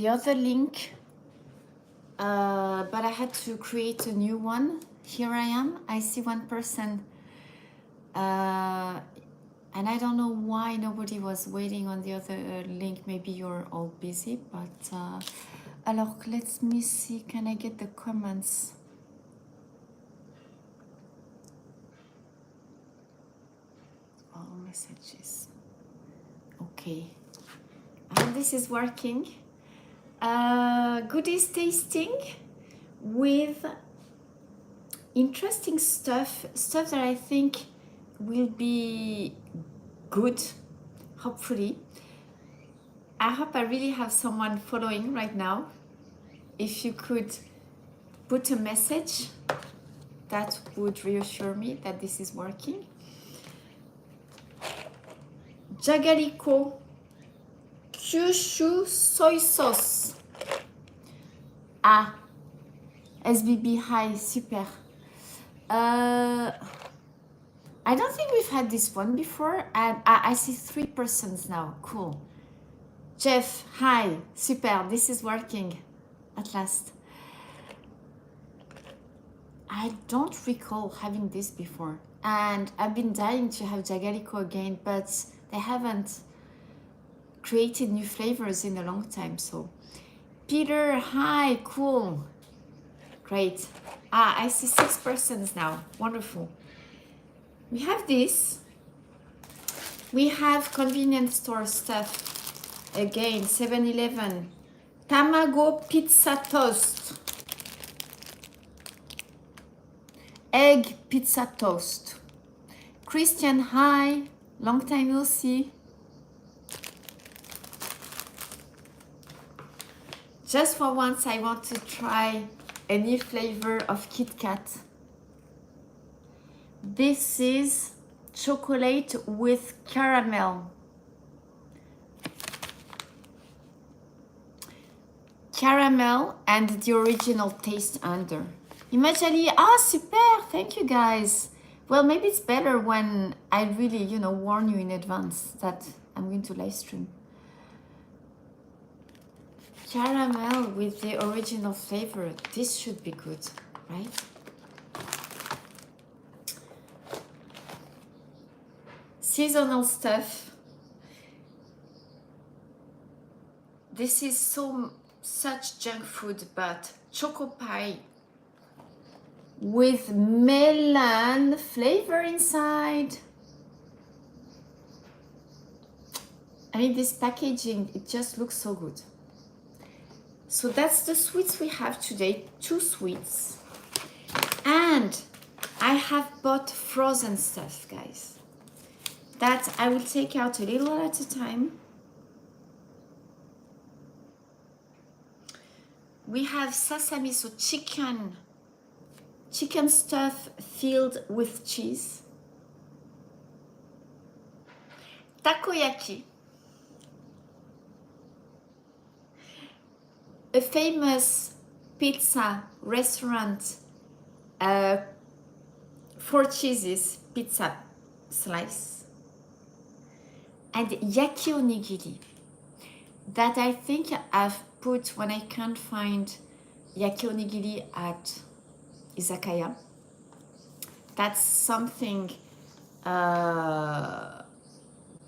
the other link, but I had to create a new one. Here I am. I see one person, and I don't know why nobody was waiting on the other link. Maybe you're all busy, but alors let me see. Can I get the comments? All messages. Okay. And this is working. Goodies tasting with interesting stuff that I think will be good, hopefully. I hope I really have someone following right now. If you could put a message, that would reassure me that this is working. Jagariko Kyushu soy sauce. Ah, SBB, hi, super. I don't think we've had this one before, and I see 3 persons now. Cool. Jeff, hi, super. This is working at last. I don't recall having this before, and I've been dying to have Jagariko again, but they haven't created new flavors in a long time. So Peter, hi, cool, great. I see 6 persons now. Wonderful. We have this. We have convenience store stuff again. 7-Eleven tamago pizza toast, egg pizza toast. Christian, hi, long time no see. Just for once, I want to try a new flavor of KitKat. This is chocolate with caramel. Caramel and the original taste under. Imagine, super, thank you guys. Well, maybe it's better when I really, warn you in advance that I'm going to live stream. Caramel with the original flavor. This should be good, right? Seasonal stuff. This is such junk food, but choco pie with melon flavor inside. I mean, this packaging, it just looks so good. So that's the sweets we have today, 2 sweets. And I have bought frozen stuff, guys, that I will take out a little at a time. We have sesame, so chicken stuff filled with cheese. Takoyaki, a famous pizza restaurant, 4 cheeses pizza slice, and yaki onigiri that I think I've put when I can't find yaki onigiri at izakaya. That's something that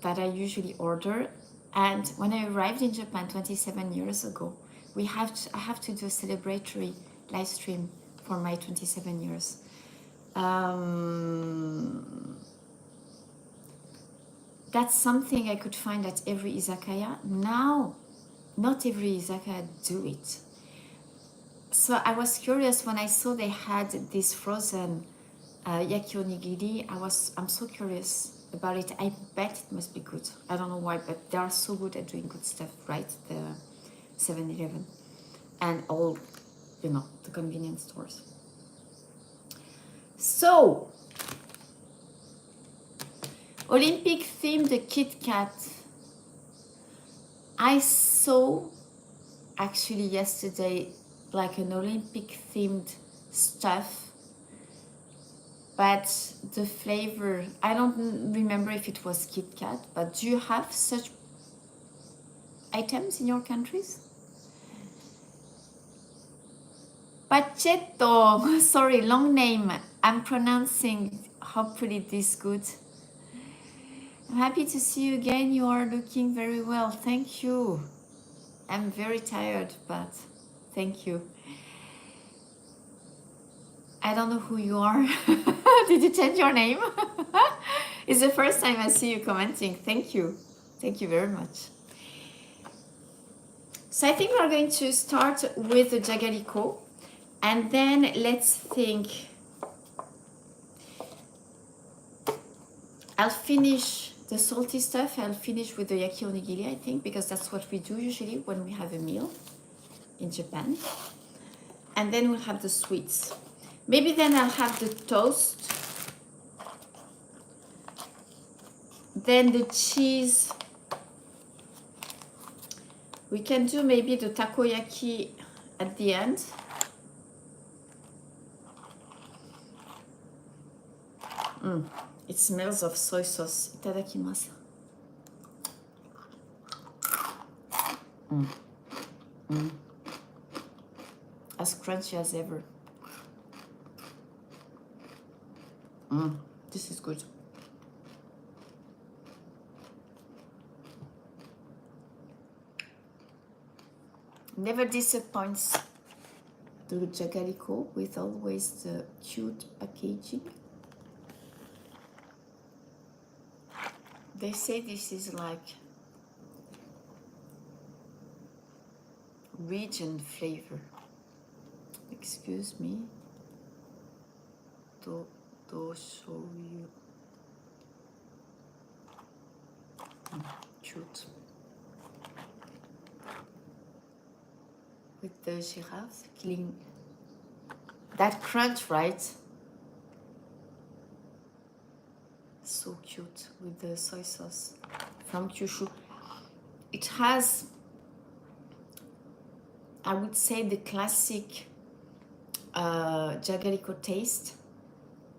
I usually order. And when I arrived in Japan 27 years ago, I have to do a celebratory live stream for my 27 years. That's something I could find at every izakaya. Now, not every izakaya do it. So I was curious when I saw they had this frozen yaki onigiri. I'm so curious about it. I bet it must be good. I don't know why, but they are so good at doing good stuff, right? The 7-Eleven and all, the convenience stores. So, Olympic themed KitKat. I saw actually yesterday like an Olympic themed stuff, but the flavor, I don't remember if it was KitKat, but do you have such items in your countries? Pachetto. Sorry, long name. I'm pronouncing hopefully this good. I'm happy to see you again. You are looking very well. Thank you. I'm very tired, but thank you. I don't know who you are. Did you change your name? It's the first time I see you commenting. Thank you. Thank you very much. So I think we're going to start with the Jagariko, and then let's think. I'll finish the salty stuff. I'll finish with the yaki onigiri, I think, because that's what we do usually when we have a meal in Japan. And then we'll have the sweets. Maybe then I'll have the toast. Then the cheese. We can do maybe the takoyaki at the end. It smells of soy sauce. Itadakimasu. As crunchy as ever. This is good. Never disappoints the Jagariko with always the cute packaging. They say this is like region flavor. Excuse me. To show you. Cute. With the giraffes killing that crunch, right? So cute with the soy sauce from Kyushu. It has, I would say, the classic Jagariko taste,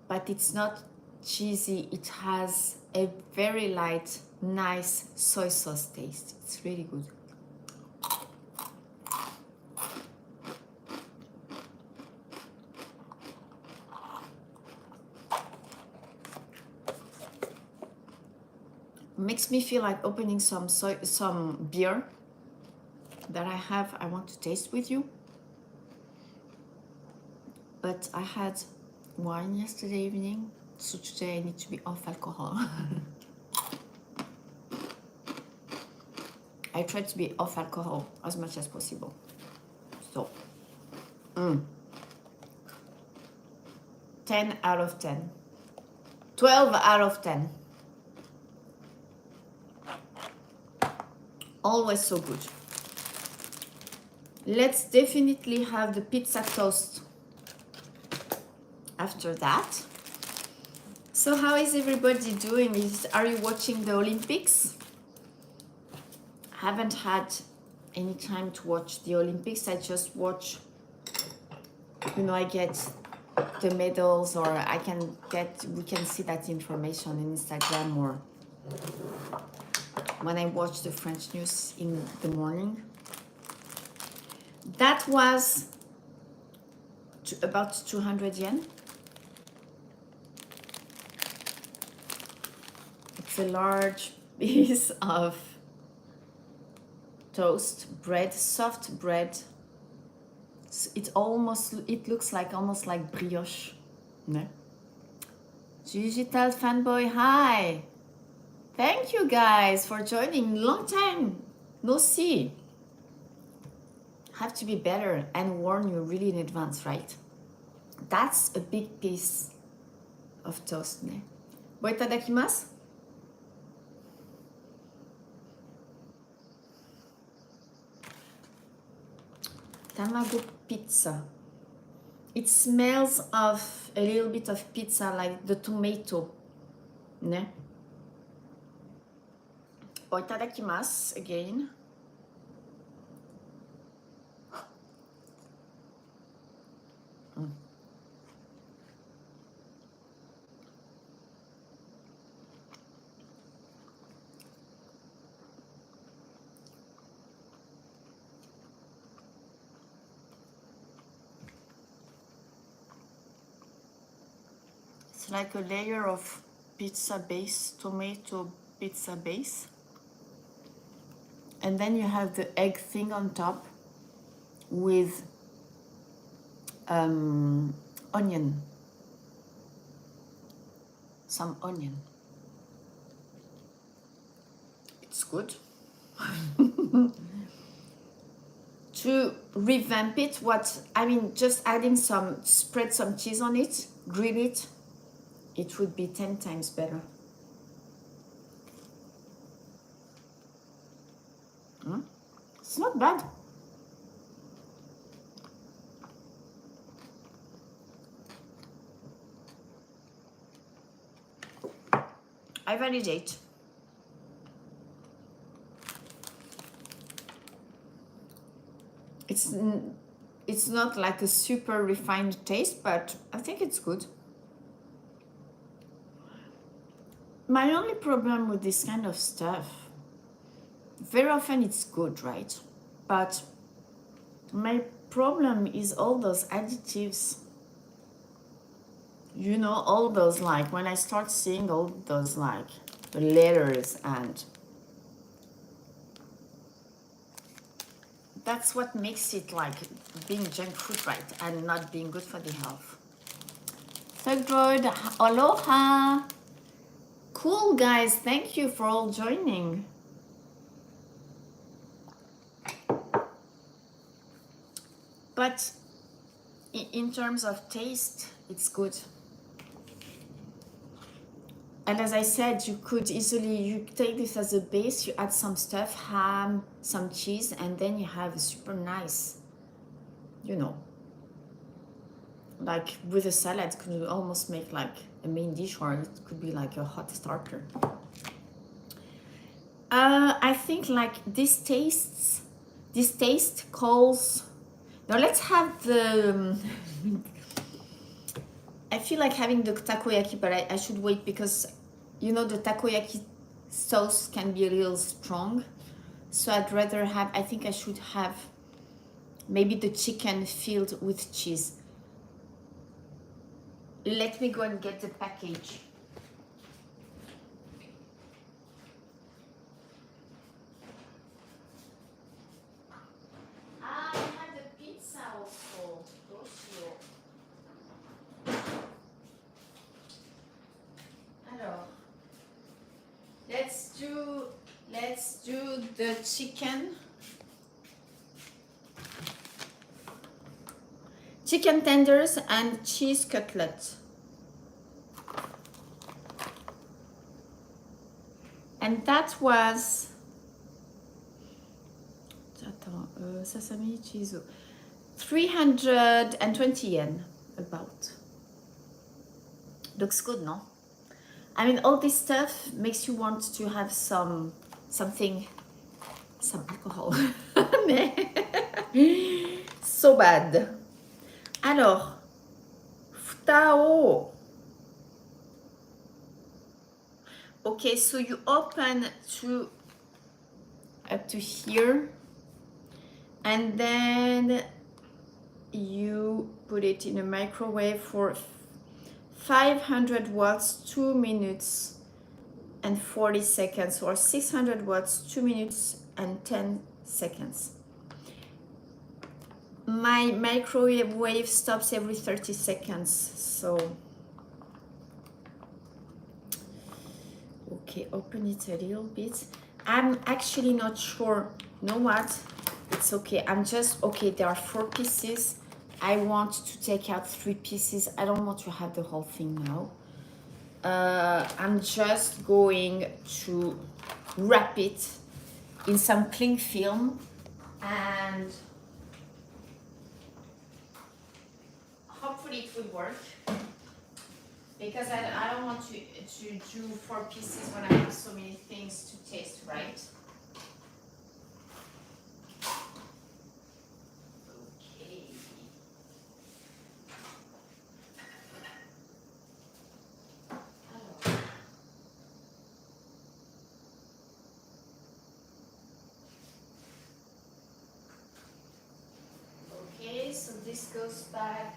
but it's not cheesy. It has a very light, nice soy sauce taste. It's really good. Makes me feel like opening some beer that I want to taste with you. But I had wine yesterday evening, so today I need to be off alcohol. I try to be off alcohol as much as possible. So, 10 out of 10. 12 out of 10. Always so good. Let's definitely have the pizza toast after that. So how is everybody doing? Are you watching the Olympics? Haven't had any time to watch the Olympics. I just watch, I get the medals, or we can see that information on Instagram, or when I watch the French news in the morning. That was about 200 yen. It's a large piece of toast bread, soft bread. It looks like almost like brioche. No? Digital fanboy, hi! Thank you guys for joining. Long time no see. Have to be better and warn you really in advance, right? That's a big piece of toast, ne? Bo itadakimasu. Tamago pizza. It smells of a little bit of pizza, like the tomato, ne? Bo itadakimasu again. It's like a layer of pizza base, tomato pizza base. And then you have the egg thing on top with onion. Some onion. It's good. To revamp it, just adding spread some cheese on it, grill it, it would be 10 times better. It's not bad. I validate. It's not like a super refined taste, but I think it's good. My only problem with this kind of stuff, very often it's good, right? But my problem is all those additives. You know, all those, like, when I start seeing all those, like, the letters, and that's what makes it like being junk food, right? And not being good for the health. So good. Aloha. Cool, guys. Thank you for all joining. But in terms of taste, it's good. And as I said, you could easily, you take this as a base, you add some stuff, ham, some cheese, and then you have a super nice, you know, like with a salad, it could almost make like a main dish, or it could be like a hot starter. I think like this taste calls, now let's have the, I feel like having the takoyaki, but I should wait because, you know, the takoyaki sauce can be a little strong. So I'd rather have, I think I should have maybe the chicken filled with cheese. Let me go and get the package. Ah, I have the pizza also. Alors, let's do the chicken tenders and cheese cutlet. And that was sesame cheese, 320 yen about. Looks good, no? I mean, all this stuff makes you want to have some alcohol. So bad. Alors, futao. Okay, so you open to up to here, and then you put it in a microwave for 500 watts, 2 minutes and 40 seconds, or 600 watts, 2 minutes and 10 seconds. My microwave stops every 30 seconds, so okay, open it a little bit. I'm actually not sure. You know what? It's okay. Okay, there are 4 pieces. I want to take out 3 pieces. I don't want to have the whole thing now. I'm just going to wrap it in some cling film, and hopefully it will work, because I don't want to do 4 pieces when I have so many things to taste, right? Okay, so this goes back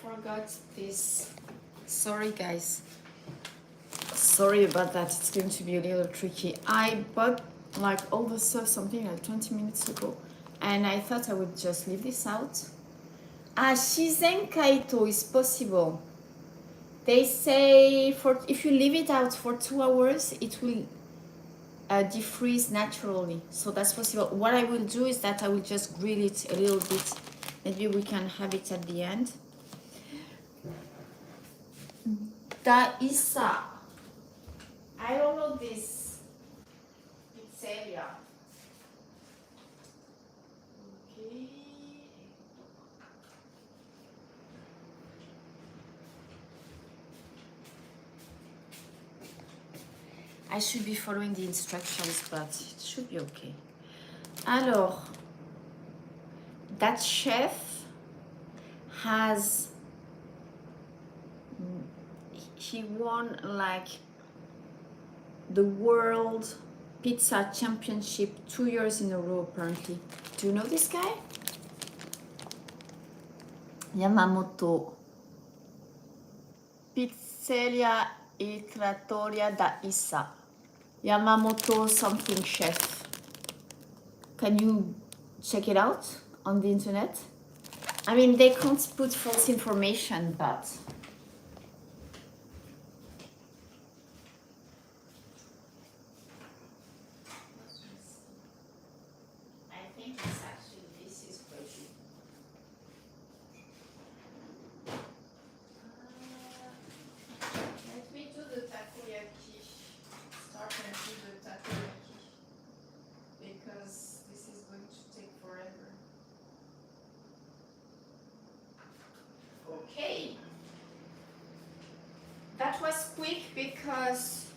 forgot this. Sorry guys. Sorry about that. It's going to be a little tricky. I bought like all the stuff something like 20 minutes ago, and I thought I would just leave this out. Shizen Kaito is possible. They say if you leave it out for 2 hours, it will defreeze naturally. So that's possible. What I will do is that I will just grill it a little bit. Maybe we can have it at the end. Daisa. I don't know this pizzeria. Okay. I should be following the instructions, but it should be okay. Alors, that chef has, he won like the world pizza championship 2 years in a row apparently. Do you know this guy? Yamamoto. Pizzeria e Trattoria da Issa. Yamamoto something chef. Can you check it out on the internet? I mean, they can't put false information, but I think it's actually, this is pretty. Let me do the takoyaki. Start and do the takoyaki because this is going to take forever. Okay. That was quick because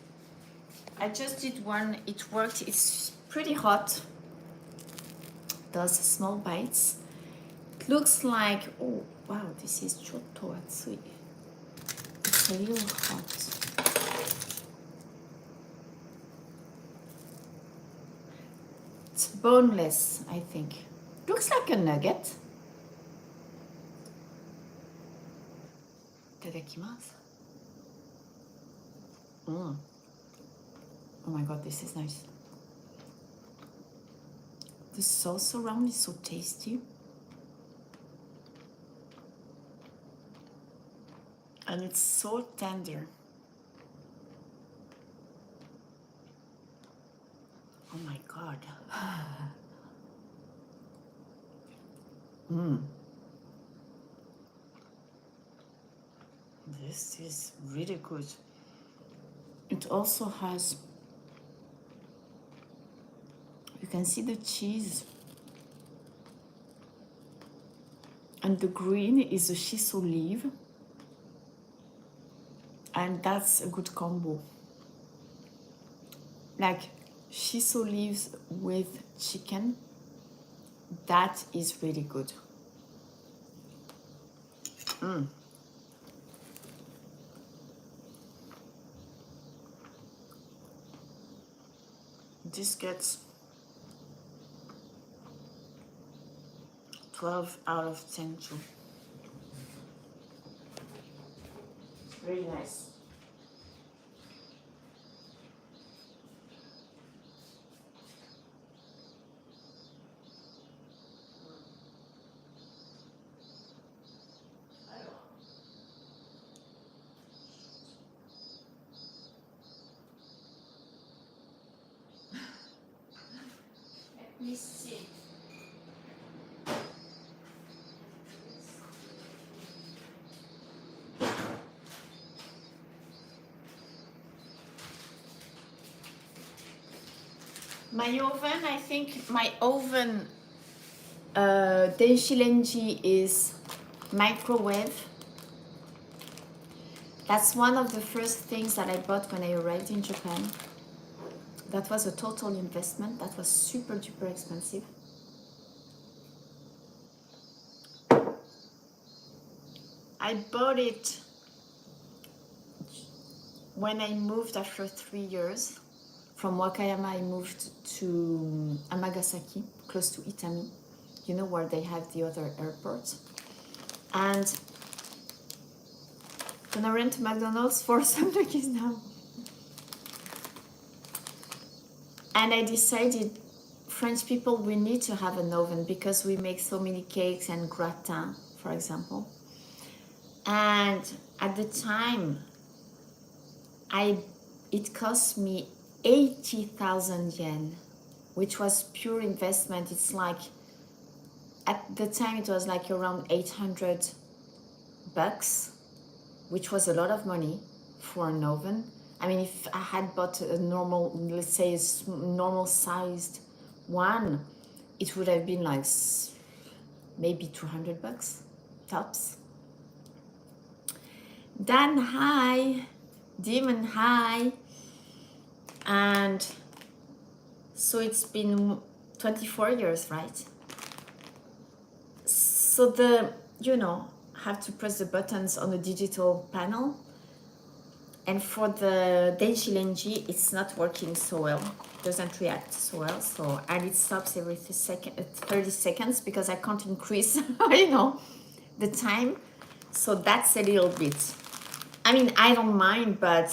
I just did one. It worked. It's pretty hot. Does small bites. It looks like, oh wow, this is Choco Atsui. It's a little hot. It's boneless, I think. Looks like a nugget. Itadakimasu. Oh my god, this is nice. The sauce around is so tasty. And it's so tender. Oh my god. This is really good. It also has, you can see the cheese. And the green is the shiso leaf. And that's a good combo. Like shiso leaves with chicken, that is really good. This gets 12 out of 10 too. Very nice. Let me see. My oven, I think my oven Denshi is microwave. That's one of the first things that I bought when I arrived in Japan. That was a total investment. That was super duper expensive. I bought it when I moved after 3 years. From Wakayama, I moved to Amagasaki, close to Itami, you know, where they have the other airport. And Gonna rent McDonald's for some cookies now. And I decided French people, we need to have an oven because we make so many cakes and gratin, for example. And at the time, it cost me 80,000 yen, which was pure investment. It's like, at the time it was like around 800 bucks, which was a lot of money for an oven. I mean, if I had bought a normal, let's say a normal sized one, it would have been like maybe 200 bucks tops. Dan high, demon high. And so it's been 24 years, right? So have to press the buttons on the digital panel. And for the Denji, it's not working so well. It doesn't react so well. And it stops every 30 seconds because I can't increase, the time. So that's a little bit. I mean, I don't mind, but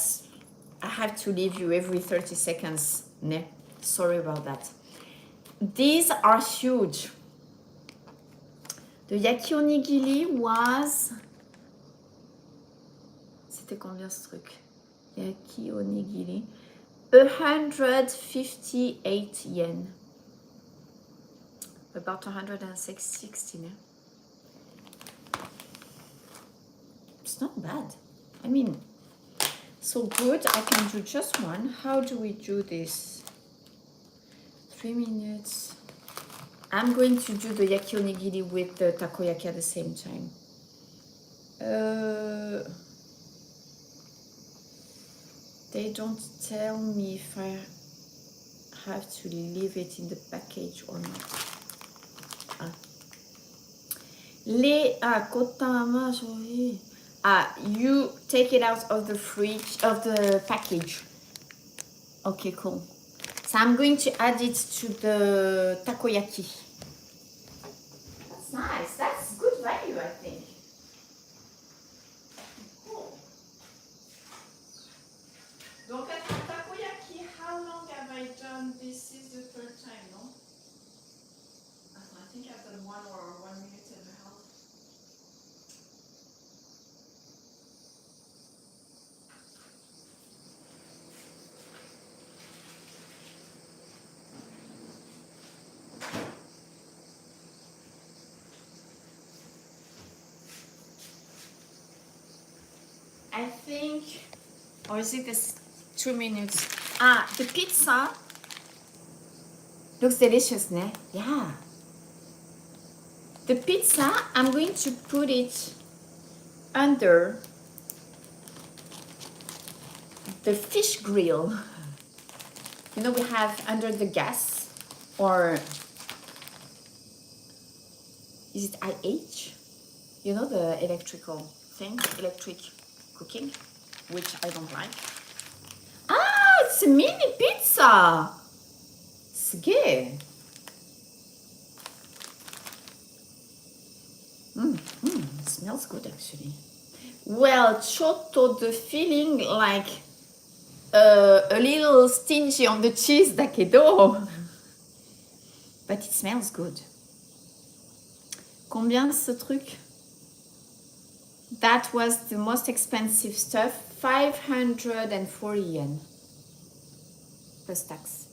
I have to leave you every 30 seconds. Ne? Sorry about that. These are huge. The yaki onigiri was... C'était combien ce truc? Yaki onigiri. 158 yen. About 160, ne? It's not bad. I mean, so good. I can do just one. How do we do this? 3 minutes. I'm going to do the yaki onigiri with the takoyaki at the same time. They don't tell me if I have to leave it in the package or not. You take it out of the fridge, of the package. Okay, cool. So I'm going to add it to the takoyaki. That's nice. That's good value, I think. Cool. Donc at takoyaki, how long have I done? This is the third time, no? I think I've done 1 or 1 minute and a half. I think, or is it this 2 minutes? The pizza looks delicious, ne? Yeah. The pizza, I'm going to put it under the fish grill. We have under the gas, or is it IH? The electrical thing, electric cooking, which I don't like. It's a mini pizza. It smells good, actually. Well, Choco, the feeling like a little stingy on the cheese da che do. But it smells good. Combien ce truc? That was the most expensive stuff, 540 yen plus tax.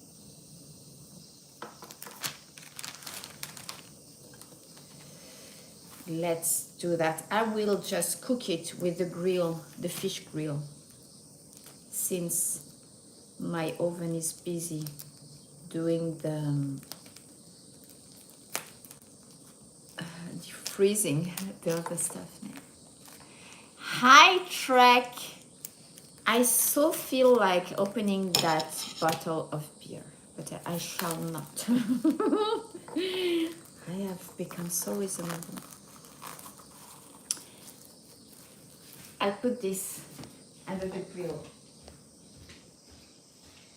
Let's do that. I will just cook it with the grill, the fish grill, since my oven is busy doing the freezing the other stuff. Hi, Trek. I so feel like opening that bottle of beer, but I shall not. I have become so reasonable. I'll put this under the grill.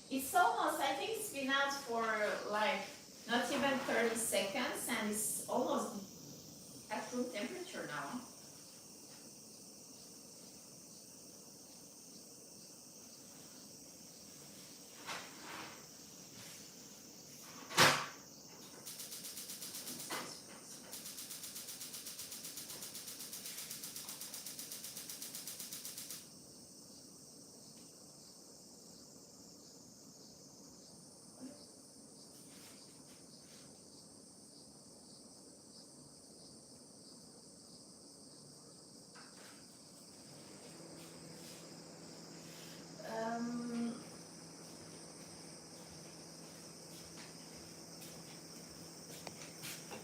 It's almost, I think it's been out for like not even 30 seconds, and it's almost at room temperature now.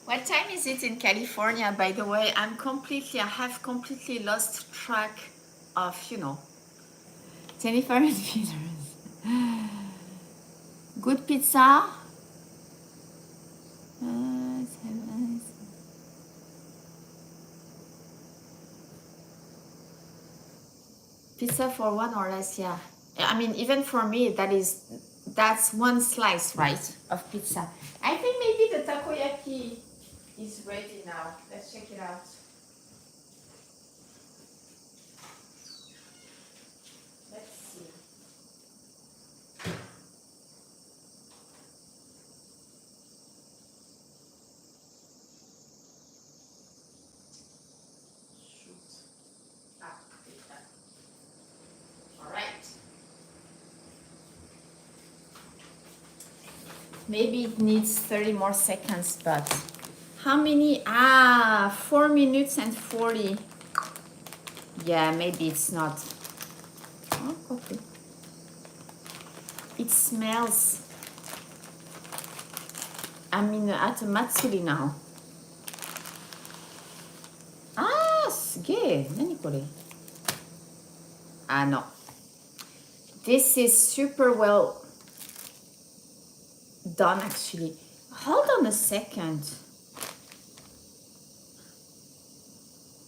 What time is it in California, by the way? I have completely lost track of, you know. 25 meters. Good pizza. Pizza for one or less, yeah. I mean, even for me, that's one slice, right, of pizza. I think maybe the takoyaki is ready now. Let's check it out. Let's see. Shoot. KitKat. All right. Maybe it needs 30 more seconds, but how many? 4 minutes and 40. Yeah, maybe it's not. Oh, okay. It smells. I'm at a matsuri now. Sugee. Nani kore? No. This is super well done, actually. Hold on a second.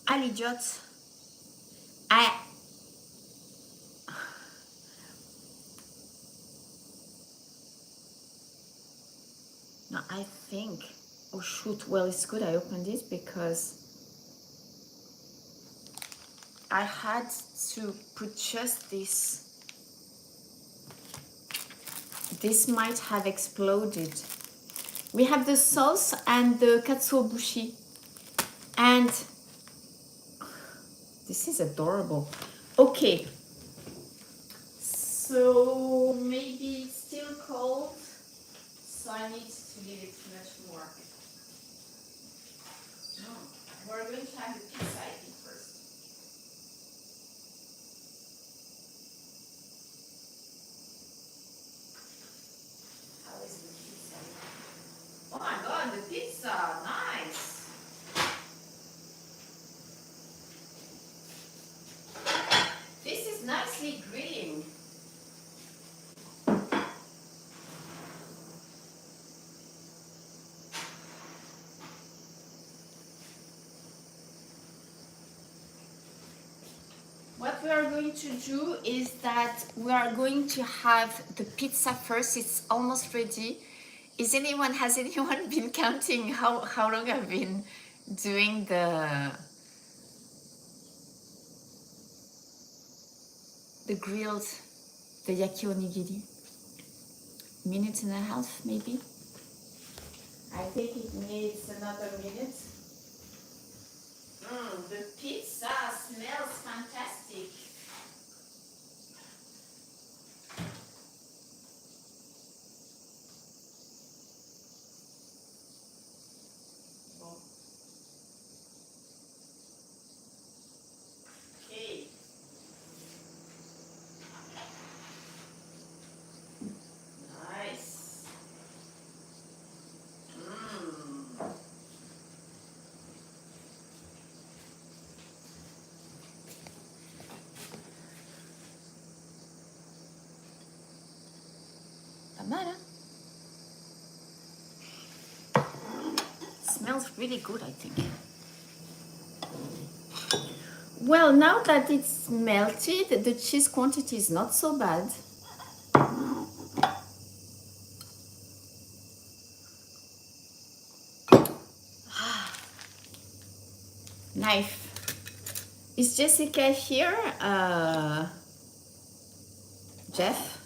Alijot. No, I think. Oh shoot. Well, it's good I opened it because I had to put just this. This might have exploded. We have the sauce and the katsuobushi. And this is adorable. Okay. So maybe it's still cold. So I need to leave it much more. We're going to have the pizza, I think, first. How is the pizza? Oh my god, the pizza! Nice! This is nicely grilling. What we are going to do is that we are going to have the pizza first. It's almost ready. Has anyone been counting how long I've been doing the grilled, the yaki onigiri? Minute and a half, maybe? I think it needs another minute. The pizza smells fantastic. Okay. Nice. Tamara. Smells really good, I think. Well, now that it's melted, the cheese quantity is not so bad. Knife. Is Jessica here? Jeff?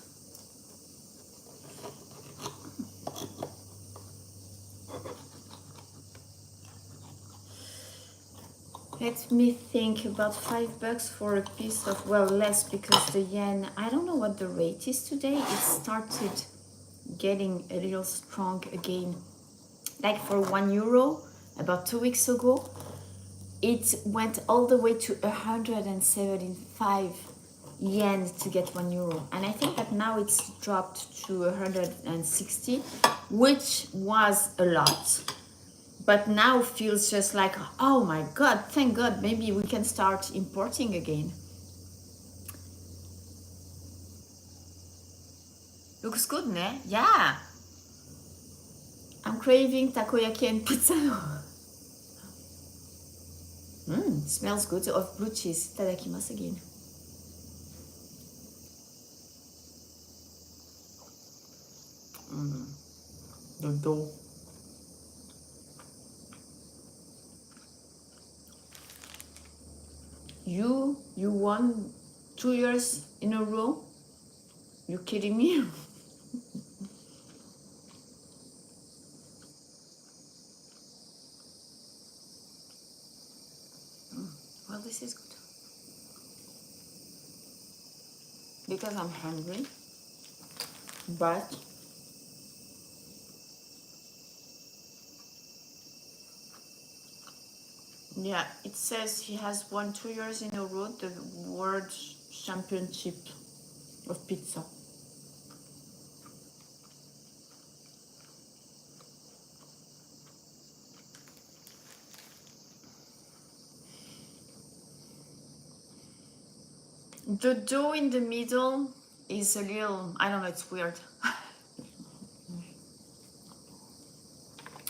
Let me think, about $5 for a piece of, well, less because the yen, I don't know what the rate is today. It started getting a little strong again. Like for €1, about 2 weeks ago, it went all the way to 175 yen to get €1. And I think that now it's dropped to 160, which was a lot. But now feels just like, oh my God, thank God, maybe we can start importing again. Looks good, ne? Yeah. I'm craving takoyaki and pizza. Smells good of blue cheese. Itadakimasu again. The dough. You won 2 years in a row? You kidding me? Well, this is good. Because I'm hungry. But yeah, it says he has won 2 years in a row the World Championship of Pizza. The dough in the middle is a little, I don't know, it's weird.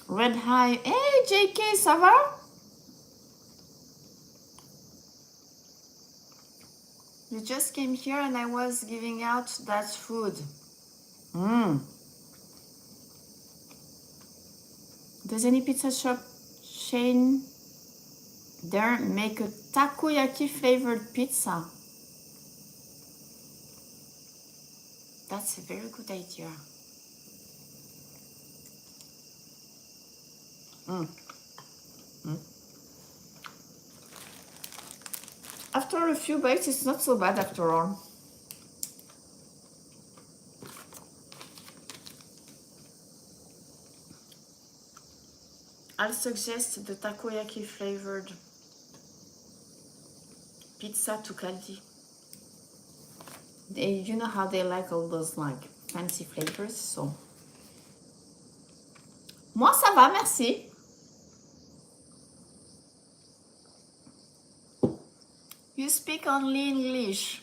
Red High. Hey JK, ça va? You just came here and I was giving out that food. Does any pizza shop chain there make a takoyaki flavored pizza? That's a very good idea. After a few bites, it's not so bad after all. I'll suggest the takoyaki flavored pizza to Caldi. You know how they like all those like fancy flavors, so. Moi ça va, merci. You speak only English.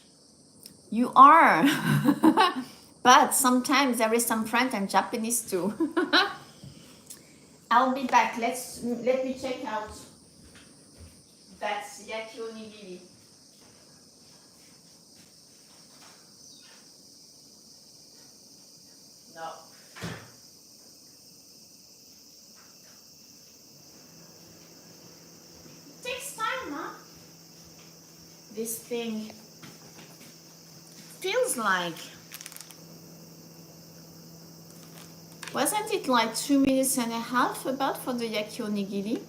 You are. But sometimes there is some French and Japanese too. I'll be back. Let me check out that yaki onigiri. No. It takes time, huh? This thing feels like, wasn't it like 2 minutes and a half about for the yaki onigiri?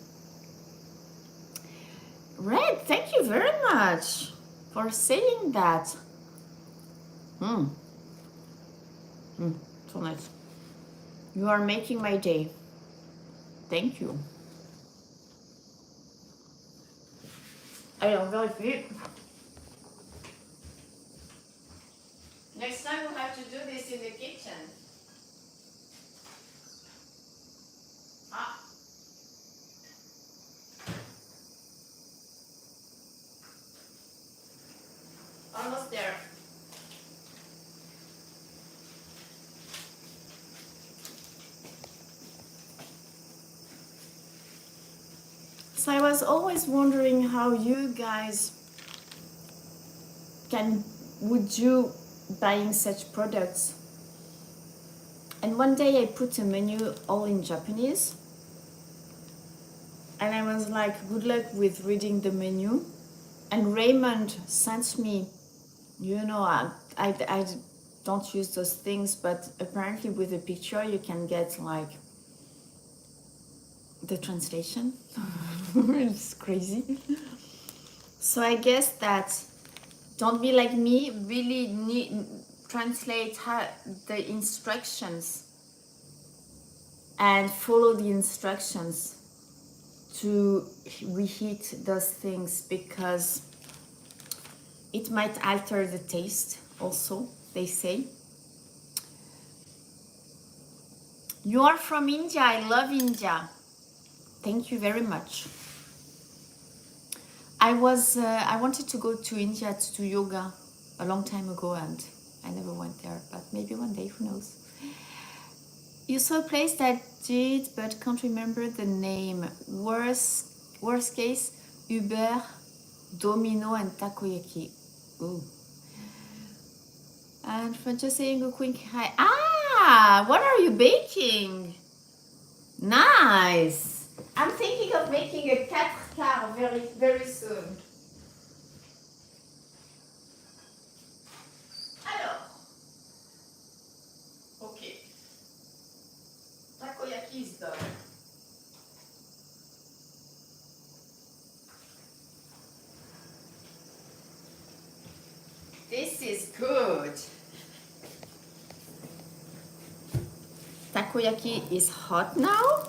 Red, thank you very much for saying that. So nice. You are making my day. Thank you. Allez, on vérifie. Next time we'll have to do this in the kitchen. Ah. Almost there. So I was always wondering how you guys would do buying such products. And one day I put a menu all in Japanese. And I was like, good luck with reading the menu. And Raymond sent me, you know, I don't use those things, but apparently with a picture you can get like the translation. It's crazy. So I guess that don't be like me, really translate the instructions and follow the instructions to reheat those things, because it might alter the taste also, they say. You are from India. I love India. Thank you very much. I wanted to go to India to do yoga a long time ago, and I never went there, but maybe one day, who knows. You saw a place that did, but can't remember the name. Worst case, Uber, Domino, and Takoyaki. Ooh. And for just saying a quick hi. Ah, what are you baking? Nice. I'm thinking of making a 4 very, very soon. Alors, okay. Takoyaki is done. This is good. Takoyaki is hot now.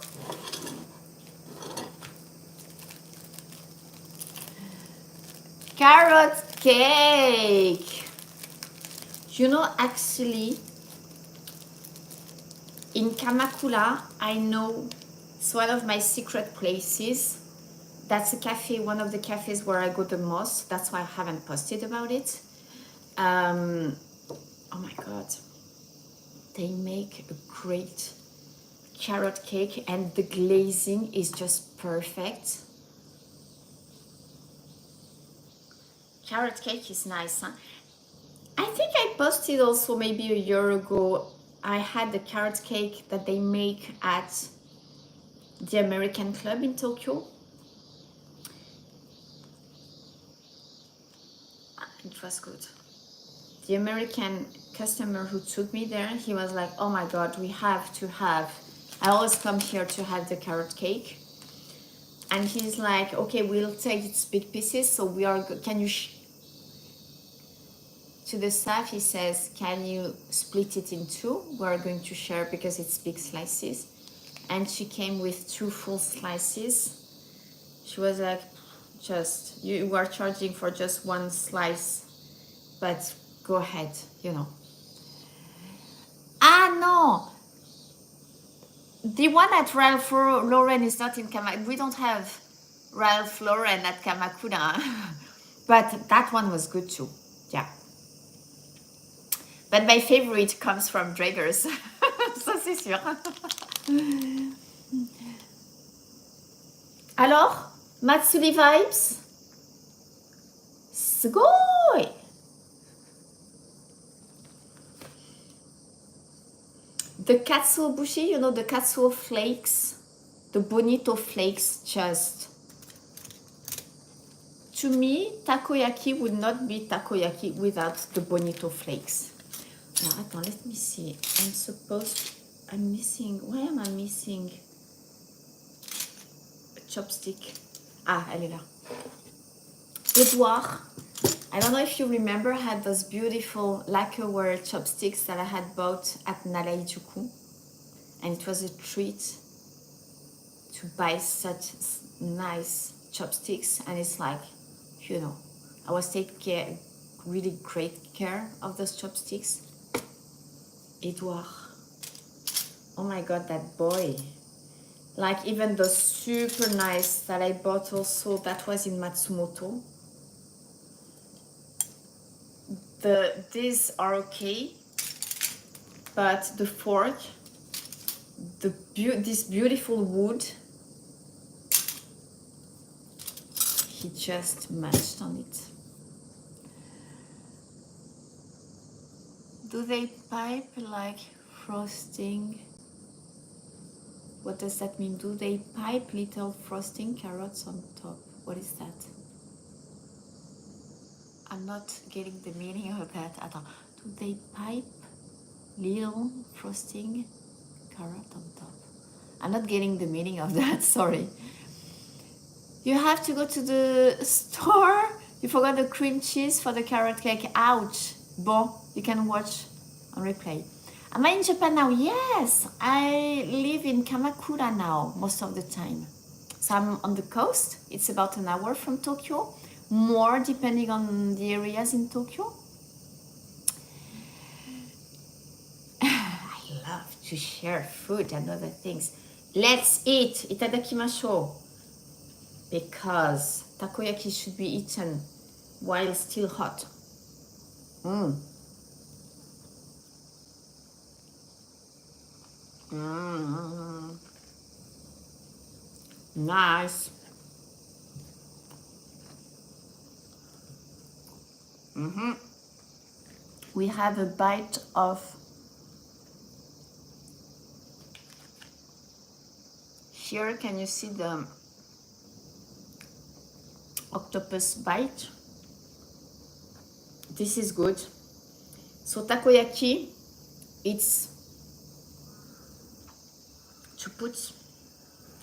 Carrot cake. You know, actually, in Kamakura, I know it's one of my secret places. That's a cafe, one of the cafes where I go the most. That's why I haven't posted about it. Oh my god. They make a great carrot cake and the glazing is just perfect. Carrot cake is nice, huh? I think I posted also maybe a year ago. I had the carrot cake that they make at the American Club in Tokyo. It was good. The American customer who took me there, he was like, oh my god, we have to have, I always come here to have the carrot cake. And he's like, okay, we'll take its big pieces, so we are, can you, to the staff, he says, can you split it in two? We're going to share because it's big slices. And she came with 2 full slices. She was like, just, you are charging for just 1 slice, but go ahead, you know. Ah, no! The one at Ralph Lauren is not in Kamakura. We don't have Ralph Lauren at Kamakura. But that one was good too, yeah. But my favorite comes from Drager's. Ça, c'est sûr. Alors, Matsuri vibes? Sugoi! The katsuo bushi, you know, the katsuo flakes, the bonito flakes, just... To me, takoyaki would not be takoyaki without the bonito flakes. Now, attends, let me see. I'm missing, why am I missing a chopstick? Ah, elle est là. Edouard, I don't know if you remember, I had those beautiful lacquerware chopsticks that I had bought at Narayajuku. And it was a treat to buy such nice chopsticks. And it's like, you know, I was taking really great care of those chopsticks. Edouard. Oh my god, that boy. Like even the super nice that I bought also, that was in Matsumoto. These are okay, but the fork, this beautiful wood, he just matched on it. Do they pipe like frosting? What does that mean? Do they pipe little frosting carrots on top? What is that? I'm not getting the meaning of that. Attends. Do they pipe little frosting carrot on top? I'm not getting the meaning of that, sorry. You have to go to the store. You forgot the cream cheese for the carrot cake. Ouch. Bon, you can watch on replay. Am I in Japan now? Yes, I live in Kamakura now most of the time. So I'm on the coast. It's about an hour from Tokyo. More depending on the areas in Tokyo. I love to share food and other things. Let's eat. Itadakimasho. Because takoyaki should be eaten while still hot. Mm. Mm. Nice. Mm-hmm. We have a bite of here. Can you see the octopus bite? This is good. So takoyaki, it's to put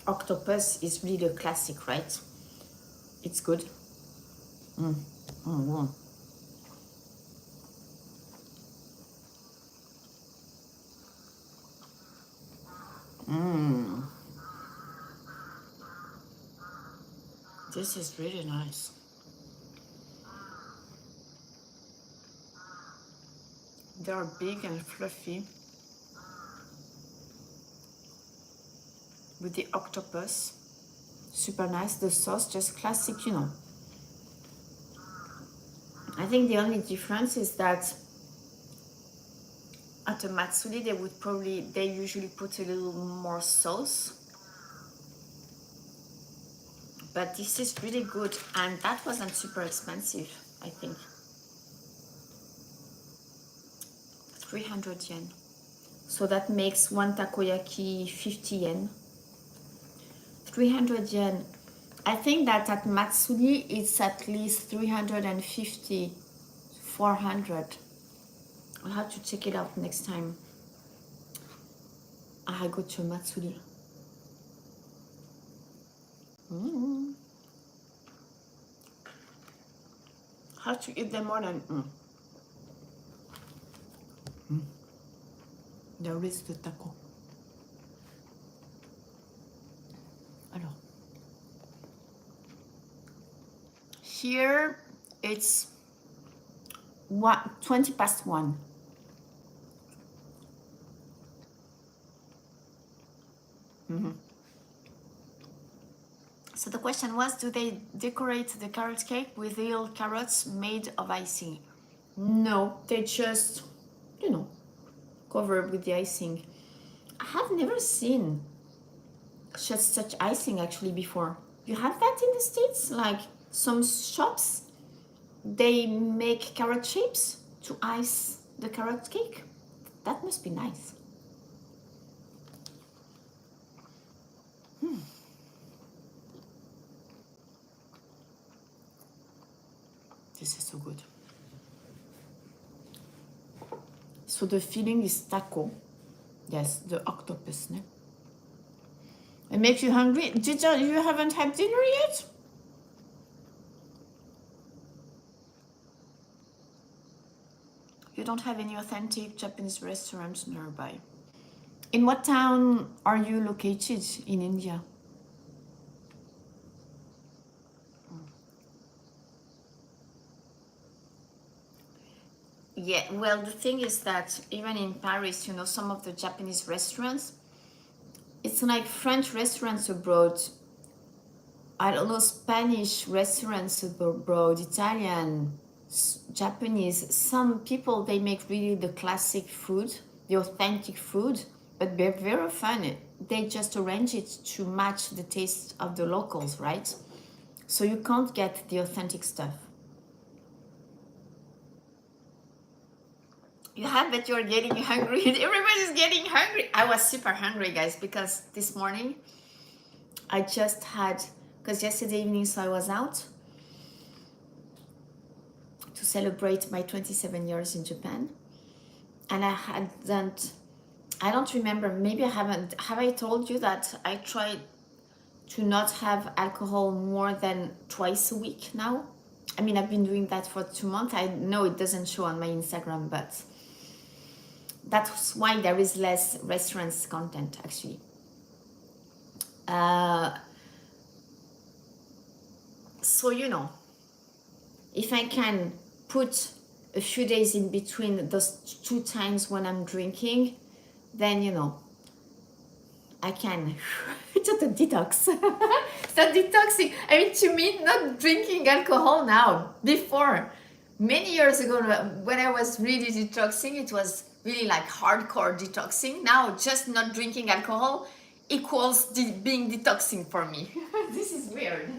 octopus is really a classic, right? It's good. Mm. Mm-hmm. Mm. This is really nice. They are big and fluffy with the octopus. Super nice. The sauce, just classic, you know. I think the only difference is that at a matsuri they usually put a little more sauce. But this is really good, and that wasn't super expensive, I think. 300 yen. So that makes one takoyaki 50 yen. 300 yen. I think that at matsuri it's at least 350, 400. I'll have to check it out next time I go to matsuri. Mm. How to eat them more than there is the taco. Alors, here it's 20 past 1. Mm-hmm. So the question was, do they decorate the carrot cake with real carrots made of icing? No, they just, you know, cover with the icing. I have never seen such icing actually before. You have that in the States? Like some shops, they make carrot shapes to ice the carrot cake? That must be nice. This is so good. So the filling is taco. Yes, the octopus. Ne? It makes you hungry. You haven't had dinner yet? You don't have any authentic Japanese restaurants nearby. In what town are you located in India? Yeah, well, the thing is that even in Paris, you know, some of the Japanese restaurants, it's like French restaurants abroad. I don't know, Spanish restaurants abroad, Italian, Japanese. Some people, they make really the classic food, the authentic food, but very often they just arrange it to match the taste of the locals, right? So you can't get the authentic stuff. You have, but you're getting hungry. Everybody's getting hungry. I was super hungry, guys, because this morning I just had, because yesterday evening, so I was out to celebrate my 27 years in Japan. And I don't remember, maybe I haven't, have I told you that I tried to not have alcohol more than twice a week now? I mean, I've been doing that for 2 months. I know it doesn't show on my Instagram, but that's why there is less restaurants content actually. So, you know, if I can put a few days in between those 2 times when I'm drinking, then, you know, I can. It's just a detox. It's not detoxing. I mean, to me, not drinking alcohol now. Before, many years ago, when I was really detoxing, it was really like hardcore detoxing. Now, just not drinking alcohol equals being detoxing for me. This is weird.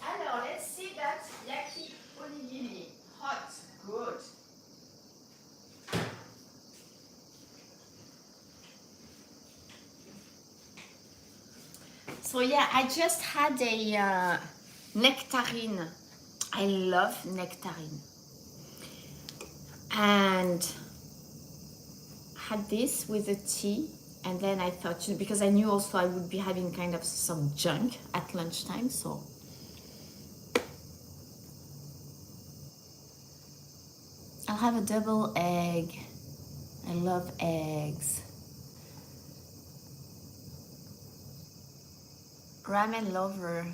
Alors, let's see that yaki onigiri. Hot, good. So yeah, I just had a nectarine. I love nectarine. And had this with a tea. And then I thought, because I knew also I would be having kind of some junk at lunchtime, so. I'll have a double egg. I love eggs. Ramen lover.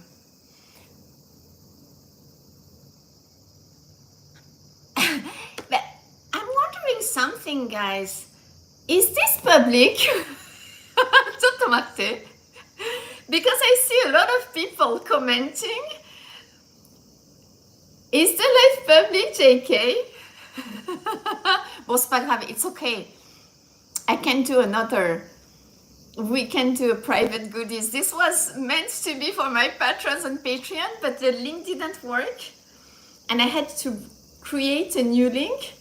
But I'm wondering something, guys. Is this public? Because I see a lot of people commenting. Is the live public, JK? Bon, c'est pas grave, it's okay. I can do another. We can do a private goodies. This was meant to be for my patrons on Patreon, but the link didn't work. And I had to create a new link.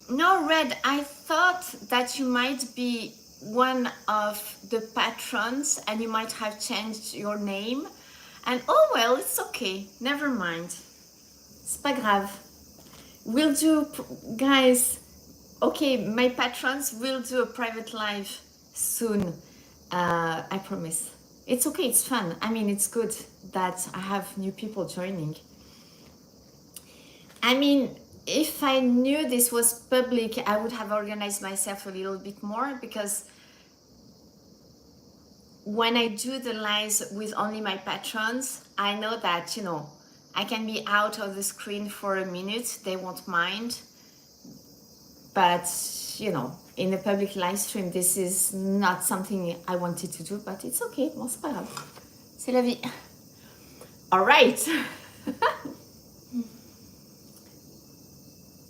No, Red, I thought that you might be one of the patrons and you might have changed your name. And oh well, it's okay. Never mind. C'est pas grave. We'll do, guys, okay, my patrons will do a private live soon. I promise. It's okay, it's fun. I mean, it's good that I have new people joining. I mean, if I knew this was public, I would have organized myself a little bit more, because when I do the lives with only my patrons, I know that, I can be out of the screen for a minute, they won't mind. But, in a public live stream, this is not something I wanted to do, but it's okay. Bon, c'est pas grave. C'est la vie. All right.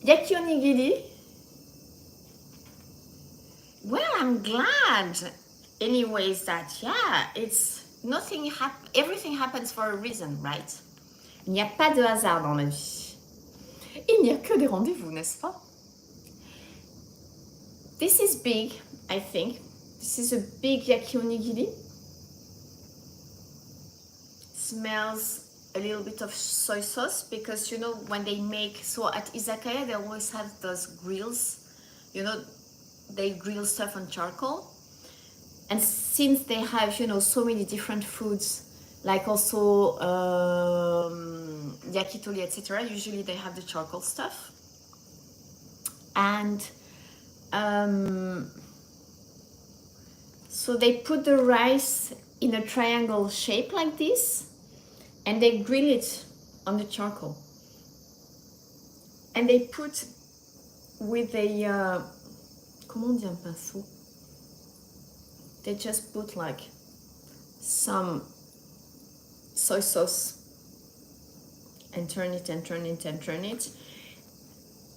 Yaki onigiri. Well, I'm glad anyways that, yeah, it's nothing, everything happens for a reason, right? Il n'y a pas de hasard dans la vie. Il n'y a que des rendez-vous, n'est-ce pas? This is big, I think. This is a big yaki onigiri. Smells a little bit of soy sauce, because when they make, so at izakaya they always have those grills, they grill stuff on charcoal. And since they have, so many different foods, like also yakitori, etc., usually they have the charcoal stuff. And so they put the rice in a triangle shape like this, and they grill it on the charcoal. And they put with a, comment on dit un pinceau? They just put like some soy sauce and turn it and turn it and turn it.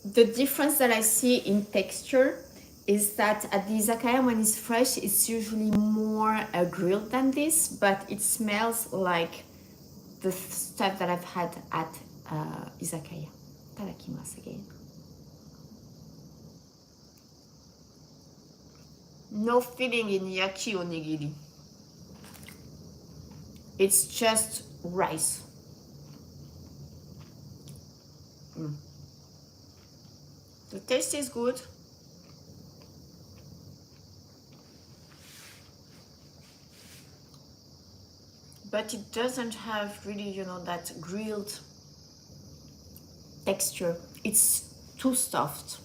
The difference that I see in texture is that at the izakaya, when it's fresh, it's usually more grilled than this, but it smells like the stuff that I've had at izakaya. Tadakimasu again. No filling in yaki onigiri. It's just rice. The taste is good. But it doesn't have really, that grilled texture. It's too stuffed.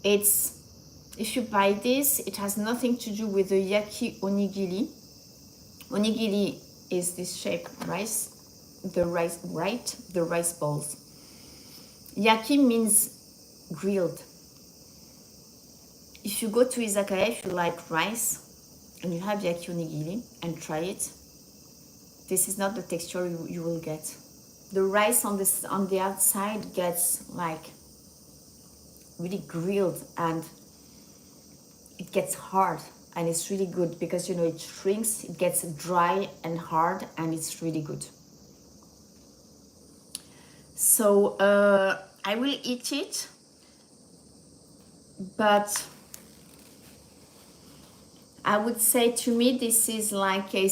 If you buy this, it has nothing to do with the yaki onigiri. Onigiri is this shape, the rice balls. Yaki means grilled. If you go to izakaya, if you like rice and you have yaki onigiri and try it, this is not the texture you will get. The rice on the outside gets like really grilled and it gets hard, and it's really good because you know it shrinks, it gets dry and hard, and it's really good. So I will eat it, but I would say to me this is like a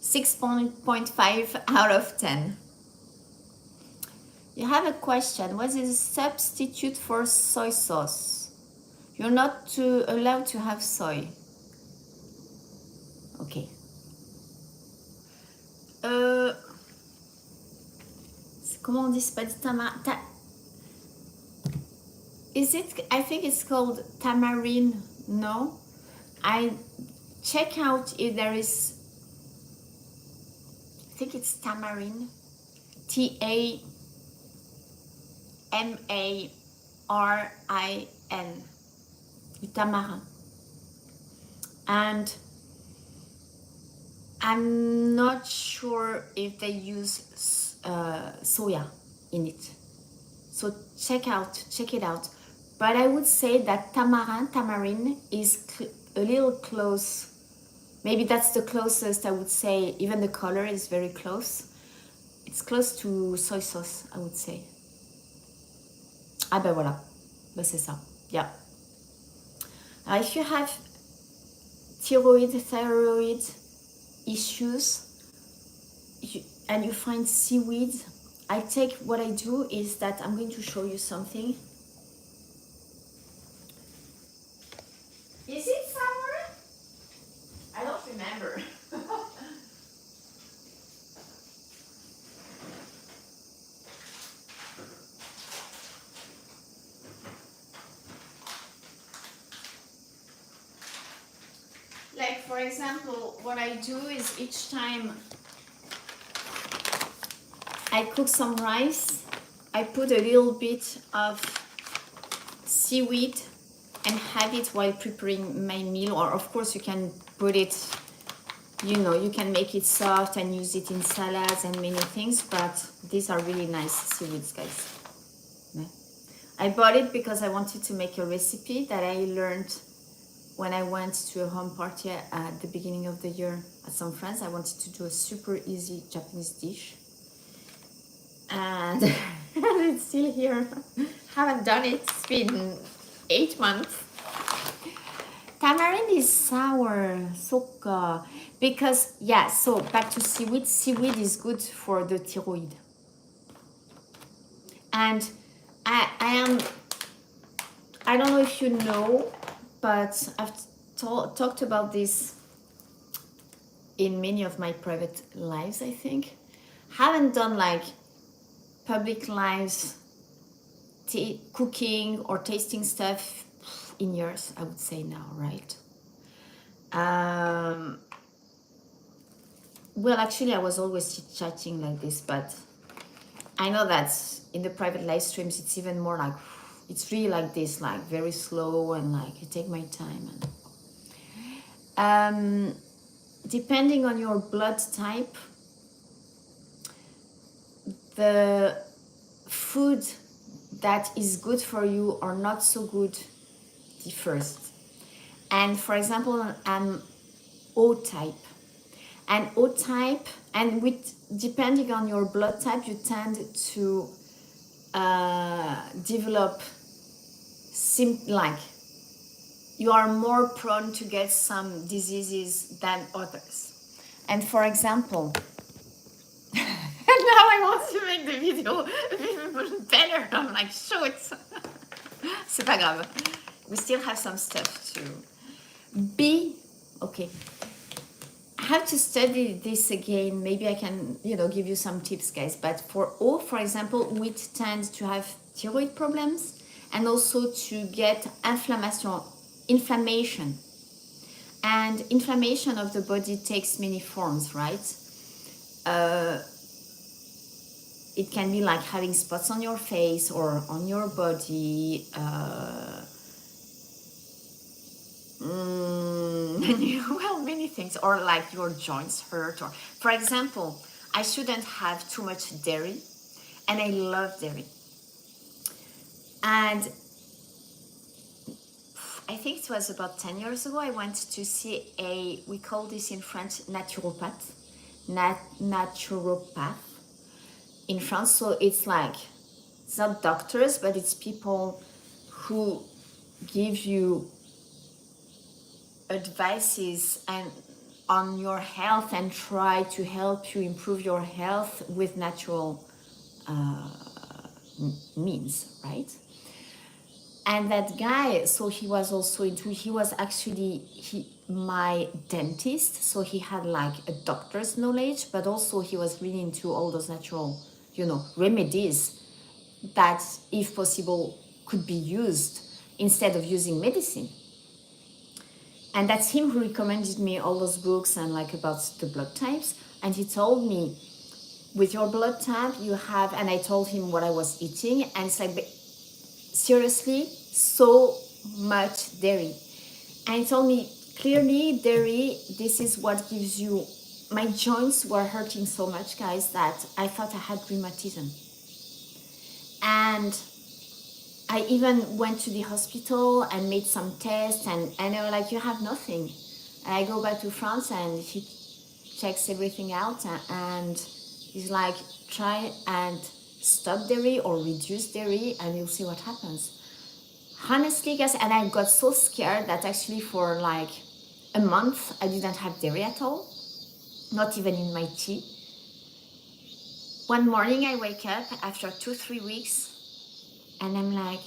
6.5 out of 10. You have a question. What is a substitute for soy sauce? You're not allowed to have soy. Okay. Comment on dit? C'est pas du tamarin. Is it? I think it's called tamarind. No. I check out if there is. I think it's tamarind. TAMARIN. Du tamarin. And I'm not sure if they use soya in it. So check it out. But I would say that tamarind is a little close. Maybe that's the closest I would say. Even the color is very close. It's close to soy sauce, I would say. Ah ben voilà, ben c'est ça. Yeah. If you have thyroid issues and you find seaweed, what I do is that I'm going to show you something. Is it sour? I don't remember. Like for example, what I do is each time I cook some rice, I put a little bit of seaweed and have it while preparing my meal. Or of course you can put it, you know, you can make it soft and use it in salads and many things, but these are really nice seaweeds, guys. I bought it because I wanted to make a recipe that I learned when I went to a home party at the beginning of the year at some friends. I wanted to do a super easy Japanese dish. And it's still here. Haven't done it. It's been 8 months. Tamarind is sour, soka. Because, yeah, so back to seaweed. Seaweed is good for the thyroid. And I don't know if you know, but I've talked about this in many of my private lives, I think. Haven't done like public lives, cooking or tasting stuff in years, I would say now, right? Well, actually, I was always chatting like this, but I know that in the private live streams, it's even more like, it's really like this, like very slow and like I take my time. And depending on your blood type, the food that is good for you or not so good differs. And for example, I'm O type. And O type, and with depending on your blood type, you tend to develop like you are more prone to get some diseases than others. And for example, now I want to make the video better. I'm like, shoot. C'est pas grave. We still have some stuff to be. Okay. I have to study this again. Maybe I can, give you some tips, guys. But for O, for example, we tend to have thyroid problems and also to get inflammation. And inflammation of the body takes many forms, right? it can be like having spots on your face or on your body, well, many things, or like your joints hurt, or for example, I shouldn't have too much dairy, and I love dairy. And I think it was about 10 years ago, I went to see we call this in French naturopath, naturopath in France. So it's like, it's not doctors, but it's people who give you advices and on your health and try to help you improve your health with natural means, right? And that guy, so he was also into, he was actually my dentist, so he had like a doctor's knowledge, but also he was really into all those natural, remedies that, if possible, could be used instead of using medicine. And that's him who recommended me all those books and like about the blood types. And he told me, with your blood type, you have, and I told him what I was eating, and it's like, seriously, so much dairy. And he told me clearly, dairy, this is what gives you, my joints were hurting so much, guys, that I thought I had rheumatism. And I even went to the hospital and made some tests, and they were like, you have nothing. And I go back to France, and he checks everything out, and he's like, try and stop dairy or reduce dairy, and you'll see what happens. Honestly, guys, and I got so scared that actually for like a month, I didn't have dairy at all, not even in my tea. One morning I wake up after 2-3 weeks, and I'm like,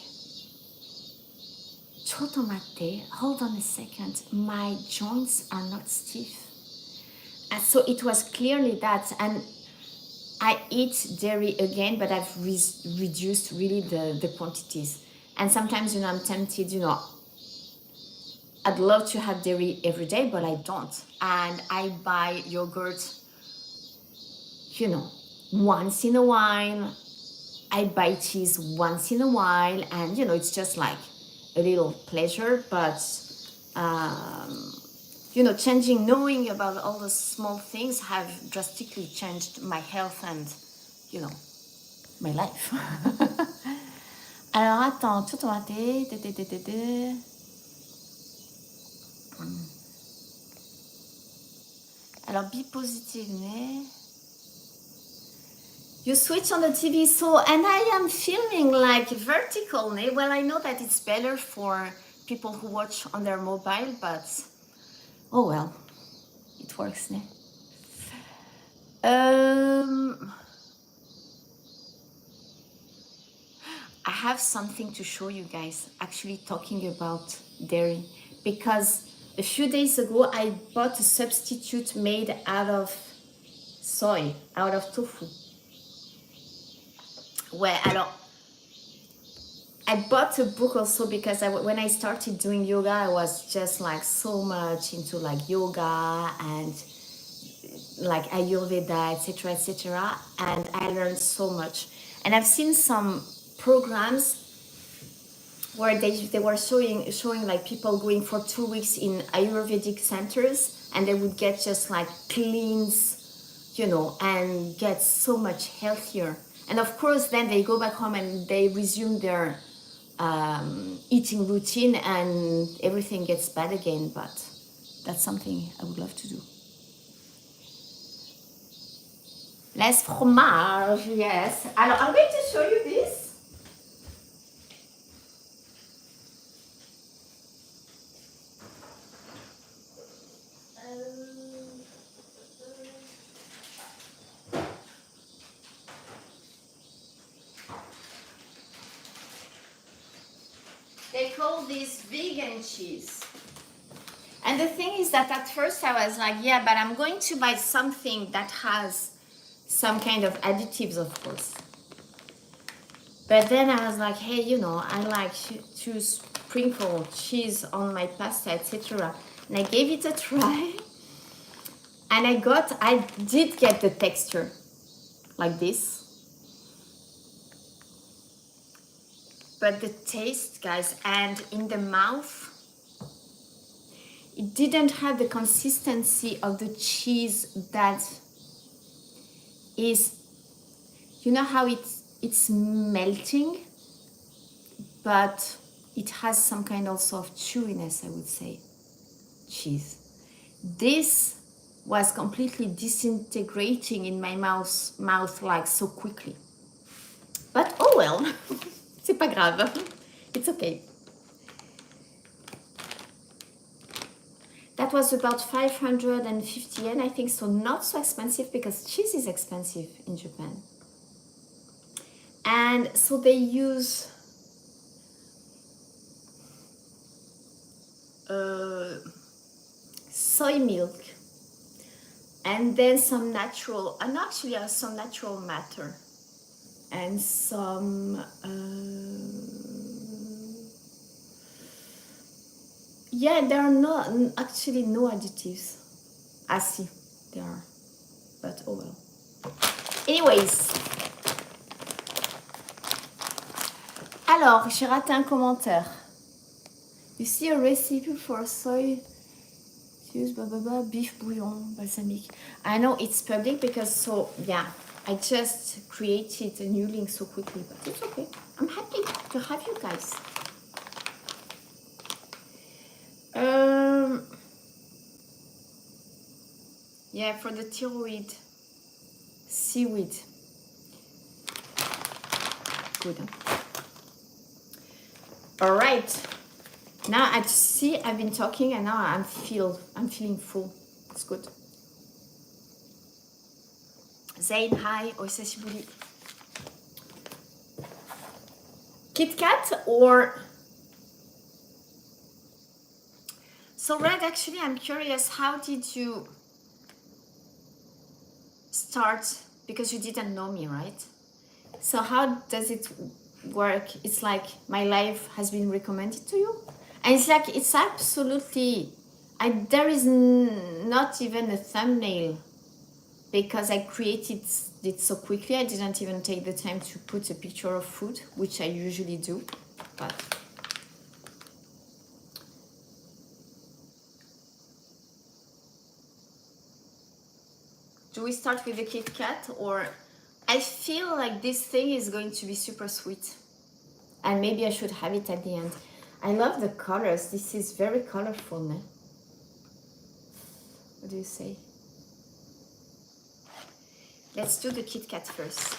Choco mate, hold on a second, my joints are not stiff. And so it was clearly that, and I eat dairy again, but I've reduced really the quantities. And sometimes, I'm tempted, I'd love to have dairy every day, but I don't. And I buy yogurt, once in a while. I buy cheese once in a while, and it's just like a little pleasure, but changing, knowing about all the small things have drastically changed my health and my life. Alors attends, tout raté. Alors be positive, né? You switch on the TV, so, and I am filming like vertical, né? Well, I know that it's better for people who watch on their mobile, but oh well, it works, né? I have something to show you guys, actually talking about dairy, because a few days ago I bought a substitute made out of soy, out of tofu. I bought a book also because when I started doing yoga, I was just like so much into like yoga and like Ayurveda, etc., and I learned so much. And I've seen some programs where they were showing like people going for 2 weeks in Ayurvedic centers, and they would get just like cleans, and get so much healthier. And of course, then they go back home and they resume their eating routine, and everything gets bad again. But that's something I would love to do. Less fromage, yes. Alors, I'm going to show you this. They call this vegan cheese. And the thing is that at first I was like, yeah, but I'm going to buy something that has some kind of additives, of course. But then I was like, hey, I like to sprinkle cheese on my pasta, etc. And I gave it a try. And I did get the texture like this. but the taste, guys, and in the mouth, it didn't have the consistency of the cheese that is, you know how it's melting, but it has some kind also of chewiness, I would say, cheese. This was completely disintegrating in my mouth like so quickly. But oh well, c'est pas grave, it's okay. That was about 550 yen, I think, so not so expensive because cheese is expensive in Japan. And so they use soy milk and then some natural, and actually some natural matter and some yeah, there are actually no additives. I see there are, but oh well. Anyways, alors j'ai raté un commentaire. You see a recipe for soy use beef bouillon balsamic. I know it's public because so yeah, I just created a new link so quickly, but it's okay. I'm happy to have you guys. Yeah, for the thyroid, seaweed. Good. All right. Now I see I've been talking and now I'm feeling full. It's good. Zayn, hi. Oisashiburi. KitKat or... So Red, actually I'm curious, how did you start? Because you didn't know me, right? So how does it work? It's like my life has been recommended to you? And it's like, it's absolutely, there is not even a thumbnail because I created it so quickly. I didn't even take the time to put a picture of food, which I usually do. But do we start with the KitKat, or I feel like this thing is going to be super sweet and maybe I should have it at the end. I love the colors. This is very colorful, né? What do you say? Let's do the KitKat first.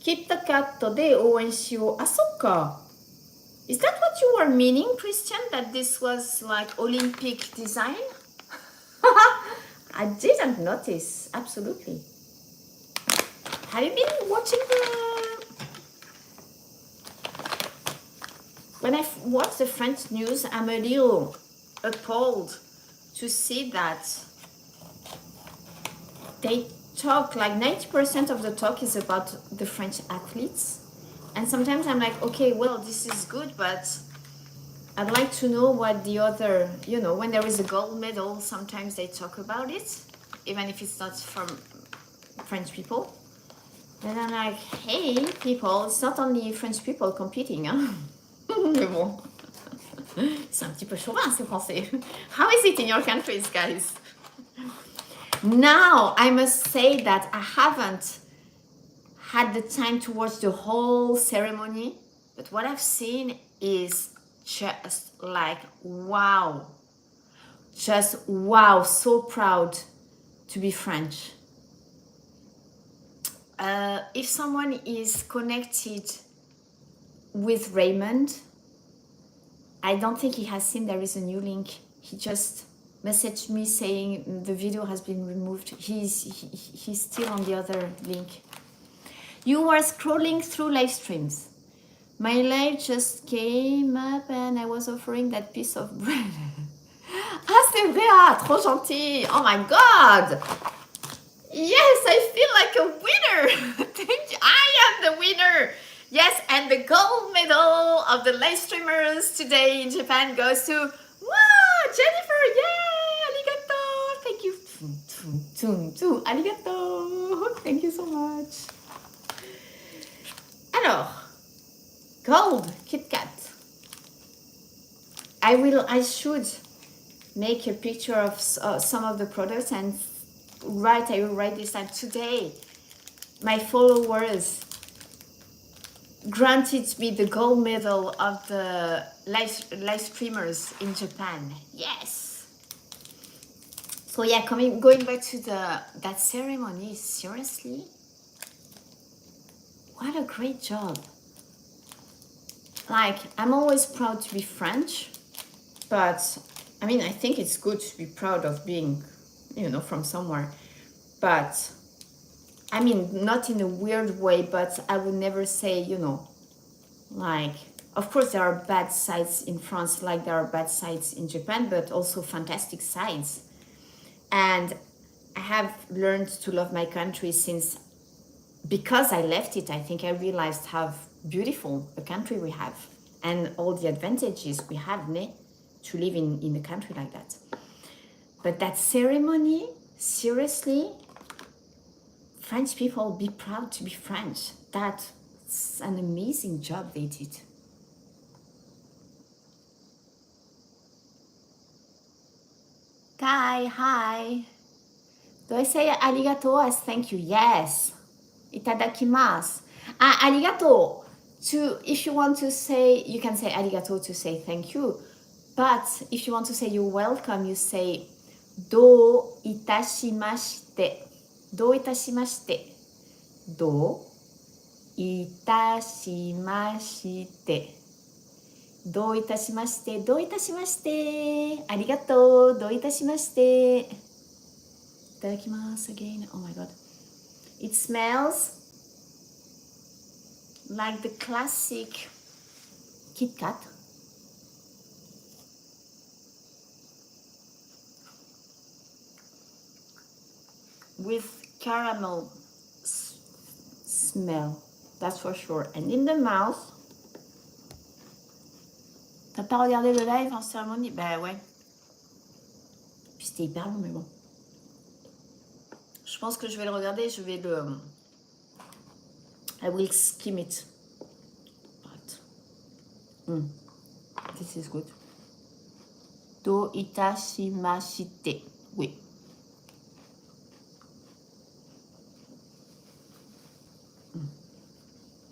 KitKatで応援しよう. Ah, そっか. Is that what you were meaning, Christian? That this was like Olympic design? I didn't notice. Absolutely. Have you been watching the... When I watch the French news, I'm a little appalled to see that they talk, like 90% of the talk is about the French athletes. And sometimes I'm like, okay, well, this is good, but I'd like to know what the other, you know, when there is a gold medal, sometimes they talk about it, even if it's not from French people. And I'm like, hey, people, it's not only French people competing, huh? Mais bon, c'est un petit peu chauvin, ces Français. How is it in your countries, guys? Now, I must say that I haven't had the time to watch the whole ceremony, but what I've seen is just like, wow. Just wow, so proud to be French. If someone is connected with Raymond, I don't think he has seen there is a new link. He just messaged me saying the video has been removed. He's still on the other link. You were scrolling through live streams. My live just came up and I was offering that piece of bread. Ah, c'est vrai, ah, trop gentil. Oh my God. Yes, I feel like a winner. Thank you. I am the winner. Yes, and the gold medal of the live streamers today in Japan goes to, wow, Jennifer, yeah, arigato, thank you. Arigato, thank you so much. cold KitKat. I should make a picture of some of the products and I will write this down today. My followers granted me the gold medal of the live streamers in Japan. Yes. So yeah, going back to that ceremony, seriously, what a great job. Like, I'm always proud to be French, but I mean, I think it's good to be proud of being, you know, from somewhere. But I mean, not in a weird way, but I would never say, you know, like, of course there are bad sides in France, like there are bad sides in Japan, but also fantastic sides. And I have learned to love my country since, because I left it, I think I realized how beautiful a country we have and all the advantages we have to live in a country like that. But that ceremony, seriously, French people, be proud to be French. That's an amazing job they did. Kai, hi. Do I say arigato as thank you? Yes. Itadakimasu. Arigato. If you want to say, you can say arigato to say thank you. But if you want to say you're welcome, you say do itashimashite. Do itashimashite. Do itashimashite. Do itashimashite. Do itashimashite. Arigato. Do itashimashite. Itadakimasu again. Oh my god. It smells like the classic KitKat. With caramel smell, that's for sure. And in the mouth, t'as pas regardé le live en cérémonie? Ben ouais. Puis c'était hyper long, mais bon. Je pense que je vais le regarder, I will skim it. But this is good. Do itashimashite. Oui.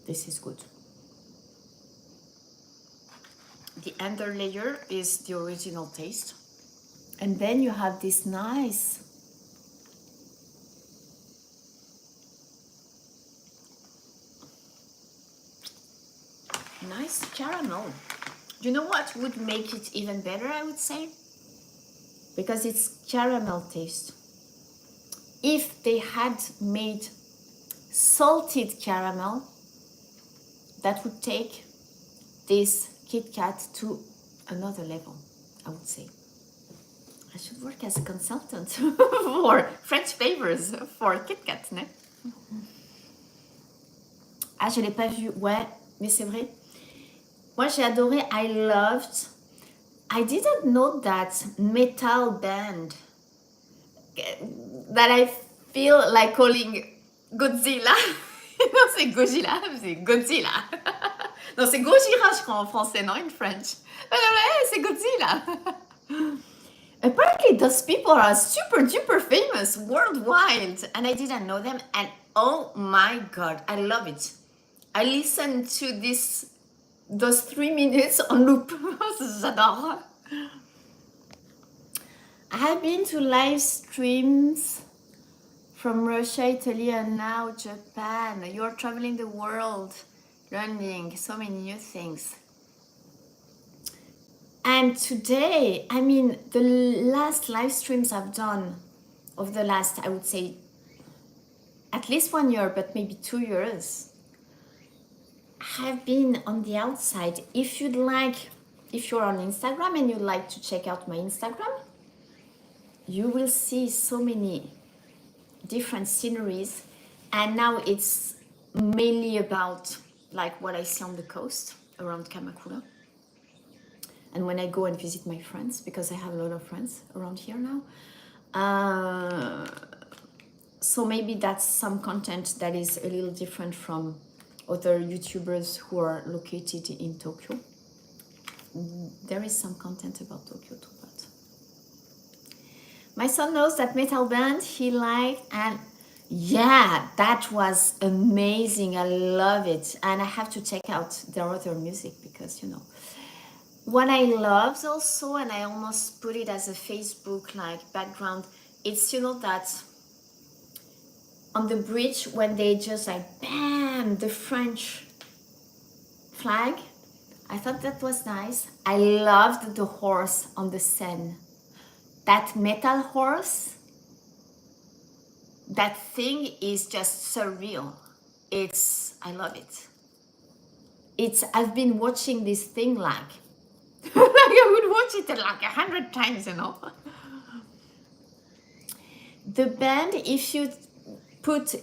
This is good. The under layer is the original taste. And then you have this nice caramel. You know what would make it even better, I would say? Because it's caramel taste. If they had made salted caramel, that would take this KitKat to another level, I would say. I should work as a consultant for French flavors for KitKat, ne? Ah, je l'ai pas vu. Ouais, mais c'est vrai. Moi, j'ai adoré. I didn't know that metal band that I feel like calling Godzilla. Non, c'est Gojira, c'est Godzilla. Non, c'est Gojira, je crois, en français, non, in French. But c'est Godzilla. Apparently, those people are super duper famous worldwide, and I didn't know them. And oh my god, I love it. I listened to those 3 minutes on loop. J'adore. I have been to live streams from Russia, Italy, and now Japan. You're traveling the world, learning so many new things. And today, I mean, the last live streams I've done of the last, I would say, at least 1 year, but maybe 2 years, have been on the outside. If you're on Instagram and you'd like to check out my Instagram, you will see so many different sceneries. And now it's mainly about like what I see on the coast around Kamakura. And when I go and visit my friends, because I have a lot of friends around here now. So maybe that's some content that is a little different from other YouTubers who are located in Tokyo. There is some content about Tokyo too, but my son knows that metal band he liked, and yeah, that was amazing. I love it, and I have to check out their other music because what I loved also, and I almost put it as a Facebook like background. It's that on the bridge when they just like bam the French flag. I thought that was nice. I loved the horse on the Seine. That metal horse, that thing is just surreal. I love it. I've been watching this thing like, like I would watch it like 100 times. The band, if you put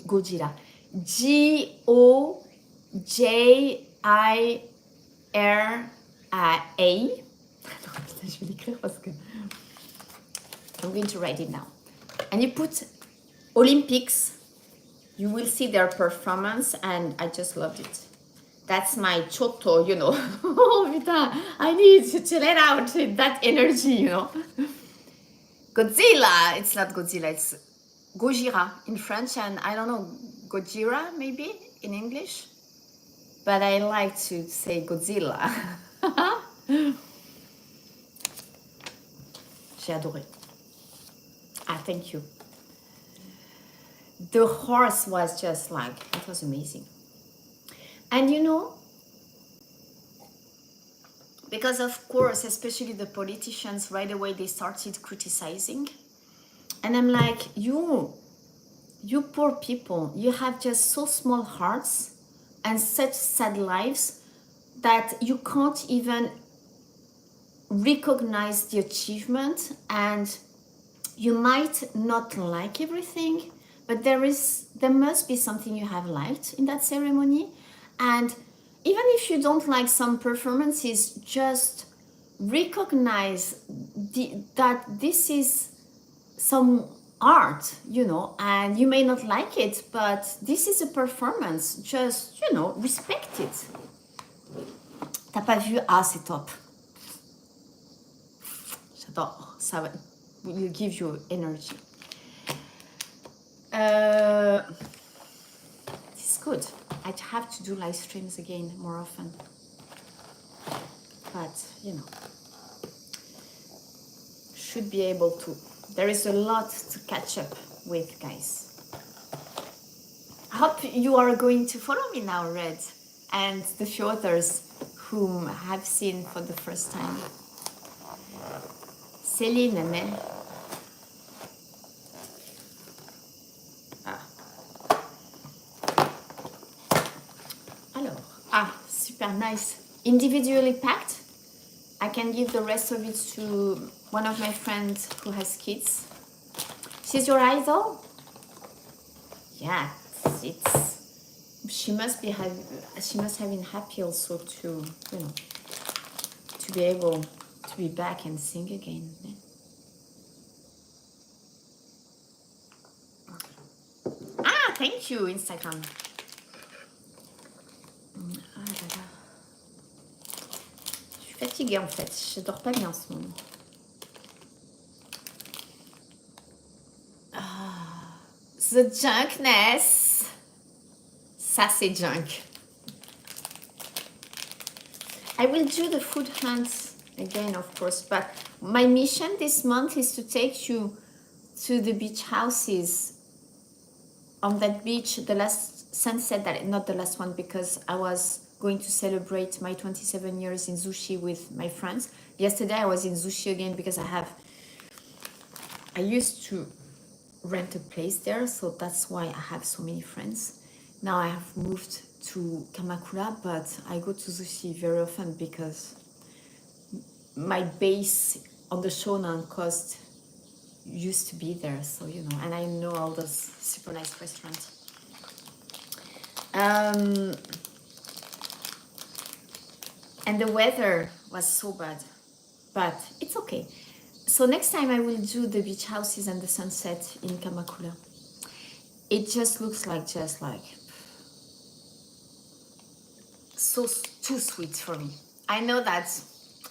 Gojira. Gojira. Putain, je vais l'écrire parce que I'm going to write it now. And you put Olympics, you will see their performance, and I just loved it. That's my Choco, Oh, putain, I need to let out that energy, Godzilla, it's not Godzilla, it's Gojira in French, and I don't know, Gojira maybe in English, but I like to say Godzilla. J'ai adoré. Thank you. The horse was just like, it was amazing. And because of course, especially the politicians, right away they started criticizing. And I'm like, you poor people, you have just so small hearts and such sad lives that you can't even recognize the achievement, and you might not like everything, but there must be something you have liked in that ceremony. And even if you don't like some performances, just recognize that this is some art, and you may not like it, but this is a performance. Just, respect it. T'as pas vu? Ah, c'est top. J'adore. Ça will give you energy. It's good. I have to do live streams again more often. But, should be able to. There is a lot to catch up with, guys. I hope you are going to follow me now, Red, and the few others whom I have seen for the first time. Céline, mais... Super nice. Individually packed. I can give the rest of it to one of my friends who has kids. She's your idol? Yeah, she must have been happy also to to be able to be back and sing again. Thank you, Instagram. Je suis fatiguée en fait, je dors pas bien en ce moment. The junkness. Ça c'est junk. I will do the food hunts again, of course, but my mission this month is to take you to the beach houses. On that beach, the last sunset, not the last one, because I was going to celebrate my 27 years in Zushi with my friends. Yesterday I was in Zushi again because I used to rent a place there, so that's why I have so many friends. Now I have moved to Kamakura, but I go to Zushi very often because my base on the Shonan coast used to be there, so and I know all those super nice restaurants. And the weather was so bad, but it's okay. So next time I will do the beach houses and the sunset in Kamakura. it just looks like so too sweet for me. I know that,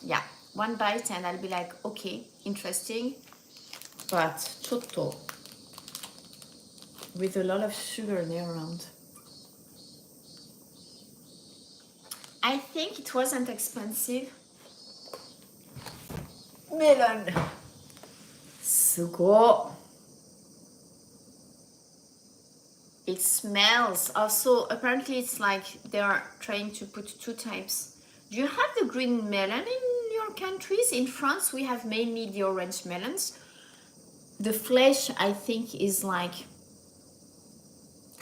yeah, one bite and I'll be like, okay, interesting, but Choco with a lot of sugar there around. I think it wasn't expensive. Melon. Sugo. It smells. Also, apparently it's like they are trying to put two types. Do you have the green melon in your countries? In France, we have mainly the orange melons. The flesh, I think, is like,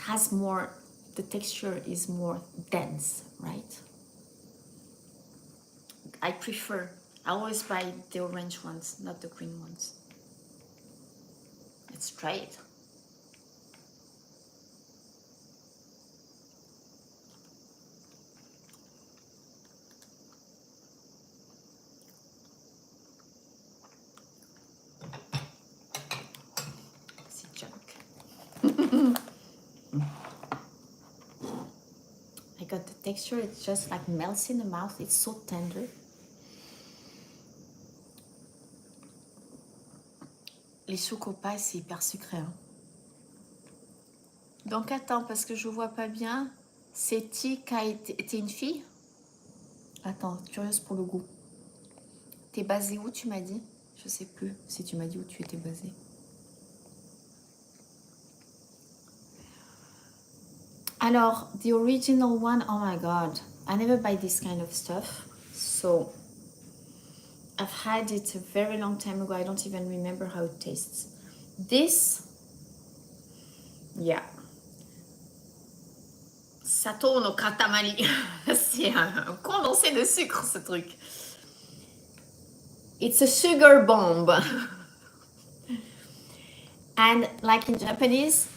has more, the texture is more dense, right? I always buy the orange ones, not the green ones. Let's try it. It's junk. I got the texture, it just like melts in the mouth. It's so tender. Les chocopas, c'est hyper sucré. Hein. Donc attends, parce que je vois pas bien. C'est t'es une fille? Attends, curieuse pour le goût. T'es basée où, tu m'as dit? Je sais plus si tu m'as dit où tu étais basée. Alors, the original one, oh my god. I never buy this kind of stuff. So, I've had it a very long time ago. I don't even remember how it tastes. This, yeah. Sato no katamari. C'est un condensé de sucre, ce truc. It's a sugar bomb. And like in Japanese,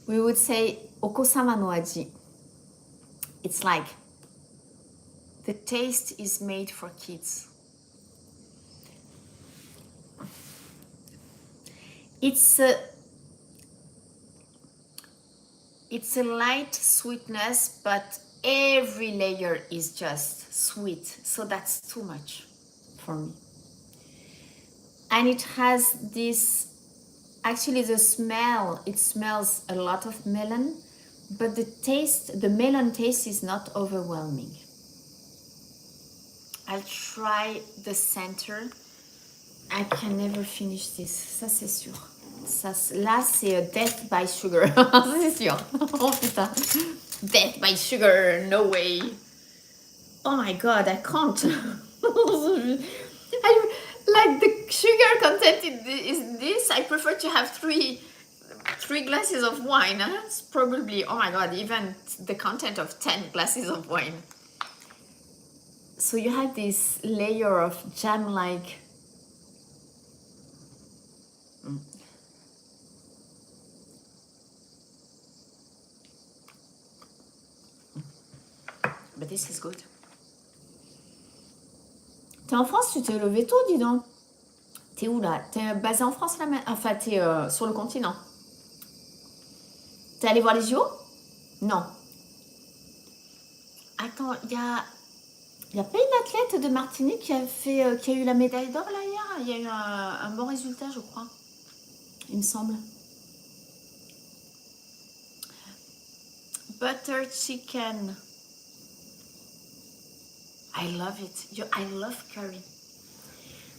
we would say okosama no aji. It's like the taste is made for kids. It's a light sweetness, but every layer is just sweet. So that's too much for me. And it has this, actually the smell, it smells a lot of melon, but the taste, the melon taste is not overwhelming. I'll try the center. I can never finish this, ça c'est sûr. Ça, là c'est death by sugar, c'est sûr. Oh putain, death by sugar, no way. Oh my god, I can't. Like the sugar content is this. I prefer to have three glasses of wine. It's probably, oh my god, even the content of 10 glasses of wine. So you have this layer of jam-like. But this is good. T'es en France, tu t'es levé tôt, dis donc. T'es où là? T'es basé en France là? Enfin, t'es sur le continent. T'es allé voir les JO? Non. Attends, il y a pas une athlète de Martinique qui a eu la médaille d'or là hier? Il y a eu un bon résultat, je crois. Il me semble. Butter chicken. I love it. I love curry.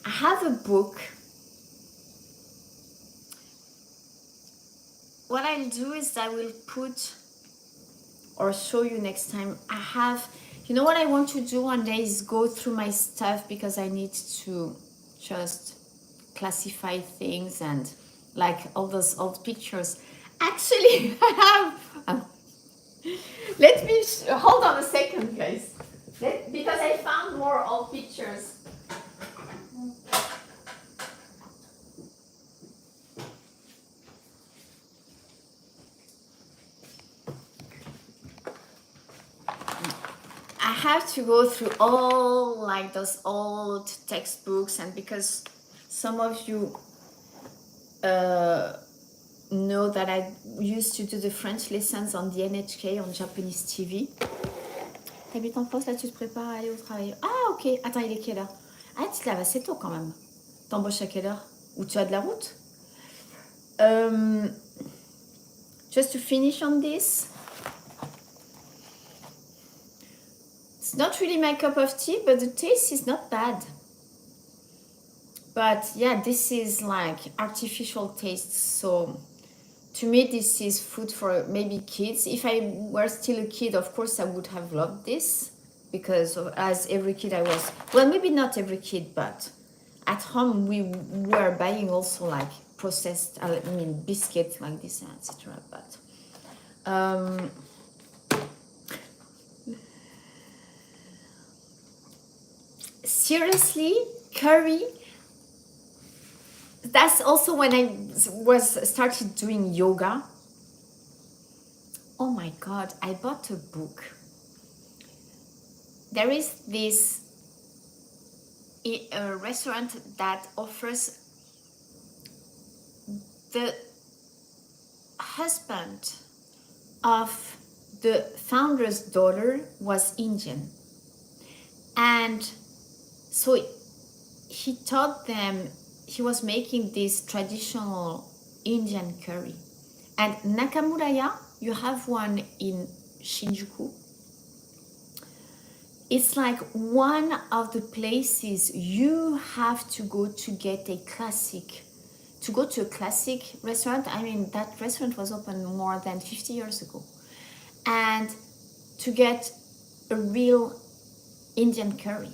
I have a book. What I'll do is I will put or show you next time. I have, you know what I want to do one day is go through my stuff because I need to just classify things and like all those old pictures. Actually, I have, let me, hold on a second guys. Because I found more old pictures. I have to go through all like those old textbooks, and because some of you know that I used to do the French lessons on the NHK, on Japanese TV. T'habites en France, là tu te prépares à aller au travail. Ah ok, attends, il est quelle heure? Ah, tu te lèves assez tôt quand même. T'embauches à quelle heure? Ou tu as de la route? Just to finish on this, it's not really my cup of tea, but the taste is not bad. But yeah, this is like artificial taste, so to me this is food for maybe kids. If I were still a kid, of course I would have loved this, because as every kid I was, well, maybe not every kid, but at home we were buying also like processed, I mean biscuits like this, etc. But seriously, curry, that's also when I started doing yoga. Oh my god, I bought a book. There is this a restaurant that offers, the husband of the founder's daughter was Indian, and so he taught them, he was making this traditional Indian curry. And Nakamuraya, you have one in Shinjuku. It's like one of the places you have to go to get a classic, to go to a classic restaurant. I mean, that restaurant was open more than 50 years ago. And to get a real Indian curry.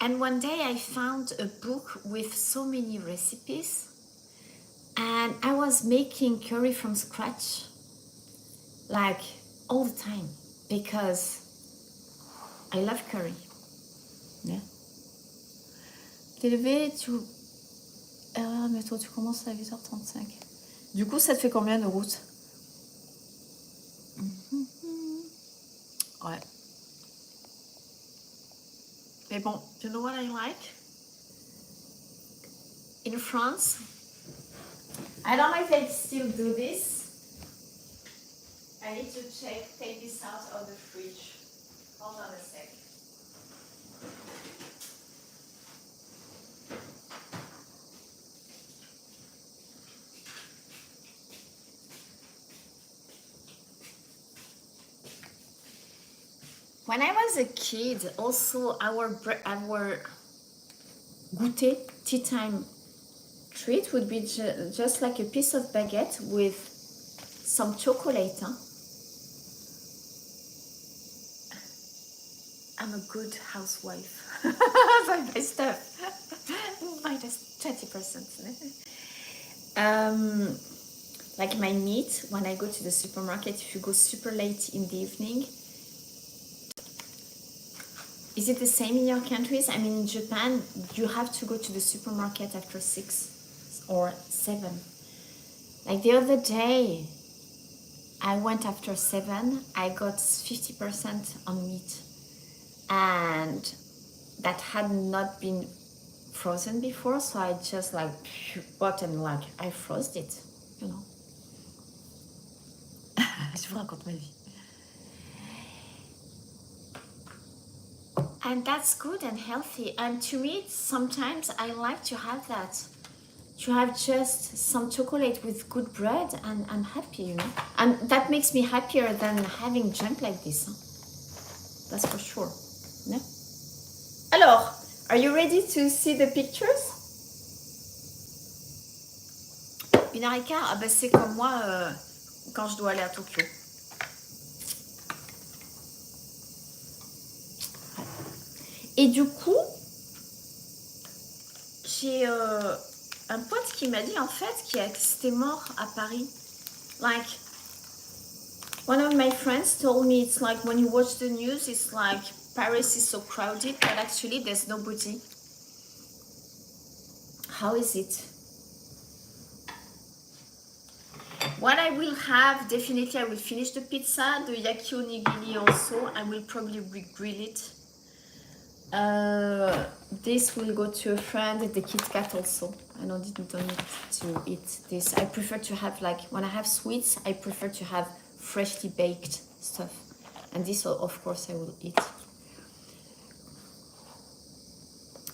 And one day I found a book with so many recipes, and I was making curry from scratch, like all the time, because I love curry. Yeah. T'es levé, tu... mais toi tu commences à 8h35. Du coup, ça te fait combien de route? Ouais. Mais bon, you know what I like? In France, I don't know if they still do this. I need to take this out of the fridge. Hold on a sec. When I was a kid, also our goûter, tea time treat would be just like a piece of baguette with some chocolate. Huh? I'm a good housewife. Buy my stuff. Minus 20%. Like my meat, when I go to the supermarket, if you go super late in the evening, is it the same in your countries? I mean, in Japan, you have to go to the supermarket after 6 or 7. Like the other day, I went after 7, I got 50% on meat. And that had not been frozen before, so I just like bought and like I froze it, you know. Je vous raconte ma vie. And that's good and healthy. And to me, sometimes I like to have that. To have just some chocolate with good bread, and I'm happy, you know. And that makes me happier than having junk like this. Huh? That's for sure. No? Alors, are you ready to see the pictures? 1h15, ah bah c'est comme moi quand je dois aller à Tokyo. Et du coup, j'ai un pote qui m'a dit en fait qu'il était mort à Paris. Like, one of my friends told me it's like when you watch the news, it's like Paris is so crowded, but actually there's nobody. How is it? What I will have, definitely I will finish the pizza, the yaki onigiri also. I will probably re-grill it. This will go to a friend. The KitKat also. I don't need to eat this. I prefer to have, like, when I have sweets, I prefer to have freshly baked stuff. And this, of course, I will eat.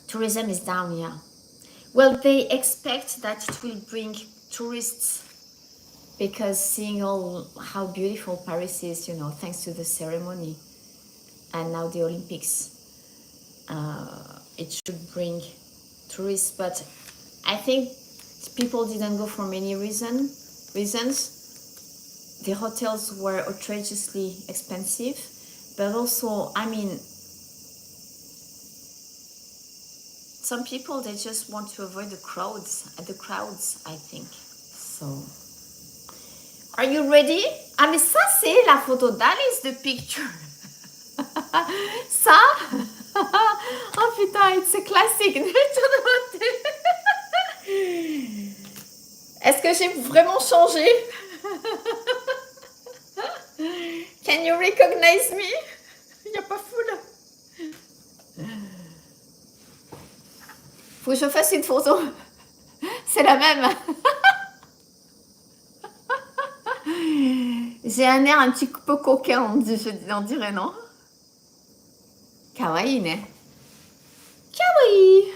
Tourism is down, yeah. Well, they expect that it will bring tourists because seeing all how beautiful Paris is, you know, thanks to the ceremony and now the Olympics, it should bring tourists. But I think people didn't go for many reasons. The hotels were outrageously expensive, but also, I mean, some people, they just want to avoid the crowds, I think. So, are you ready? Ah, mais ça, c'est la photo d'Alice, the picture. Ça? Oh putain, it's a classic. Est-ce que j'ai vraiment changé? Can you recognize me? Il n'y a pas foule. Faut que je fasse une photo. C'est la même. J'ai un air un petit peu coquin, on dirait, non? Kawaii, ne? Kawaii!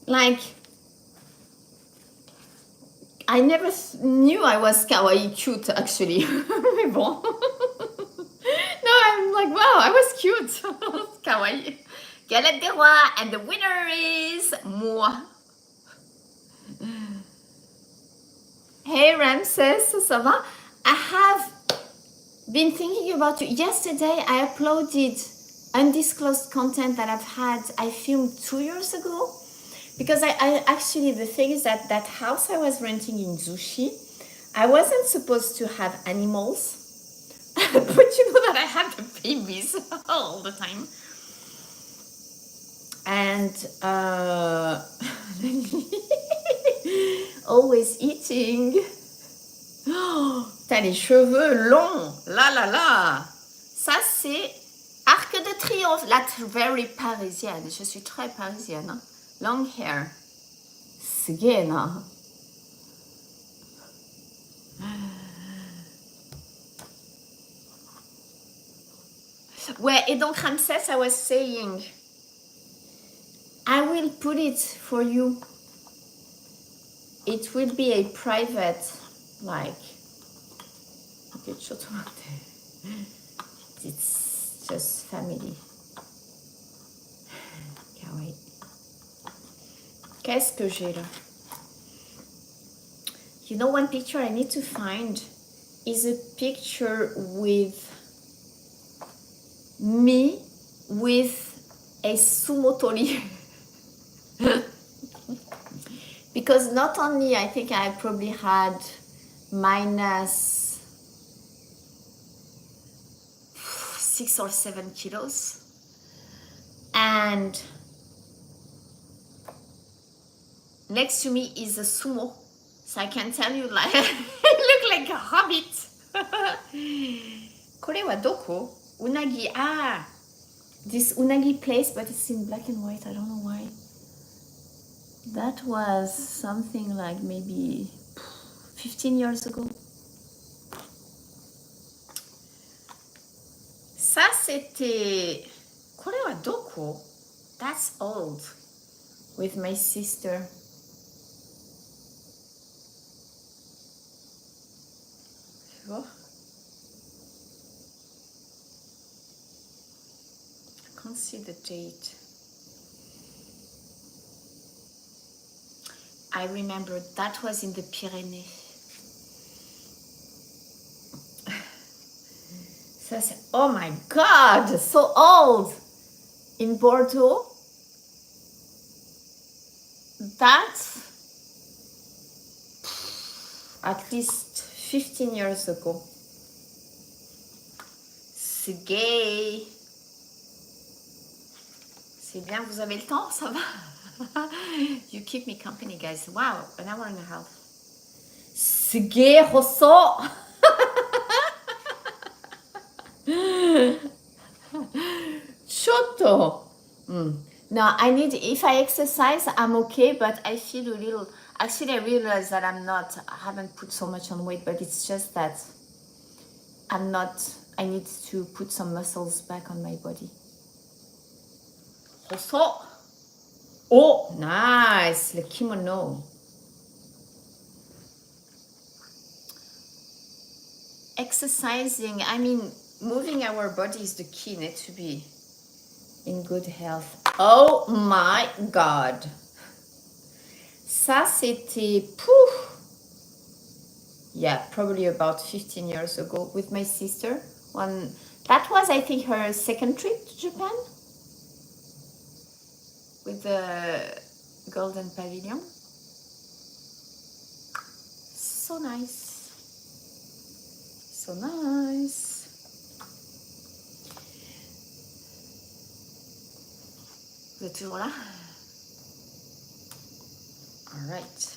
Like, I never knew I was kawaii cute, actually. Mais bon. No, I'm like, wow, I was cute. Kawaii. Galette des rois, and the winner is moi. Hey Ramses, ça va? I have been thinking about you. Yesterday I uploaded undisclosed content that I've had, I filmed 2 years ago. Because I actually, the thing is that that house I was renting in Zushi, I wasn't supposed to have animals. But you know that I have the babies all the time. And always eating. Oh, t'as les cheveux longs. La la la. Ça, c'est Arc de Triomphe. That's very parisienne. Je suis très parisienne. Hein? Long hair. C'est gay, non? Ouais, et donc Ramsès, I was saying, I will put it for you. It will be a private, like, okay, it's just family. Kawaii. Qu'est-ce que j'ai là? You know, one picture I need to find is a picture with me with a sumo toli. Because not only I think I probably had minus 6 or 7 kilos, and next to me is a sumo, so I can tell you, like, I look like a hobbit. これはどこ? Unagi, this unagi place, but it's in black and white. I don't know why. That was something like maybe 15 years ago. Ça, c'était... これはどこ? That's old. With my sister. Tu vois? I can't see the date. I remember that was in the Pyrenees. So oh my God, so old. In Bordeaux. That's at least 15 years ago. C'est gay. C'est bien, vous avez le temps, ça va? You keep me company, guys. Wow, an hour and a half. C'est gay, Rosso. Choco. No, I need, if I exercise, I'm okay, but I feel a little, actually I realize that I haven't put so much on weight, but it's just that I'm not, I need to put some muscles back on my body. Also, oh, nice, le kimono. Exercising, I mean, moving our body is the key, need to be in good health. Oh my God. Ça, c'était, pouf, yeah, probably about 15 years ago with my sister. That was, I think, her second trip to Japan with the Golden Pavilion. So nice. So nice. Vous êtes toujours là? All right.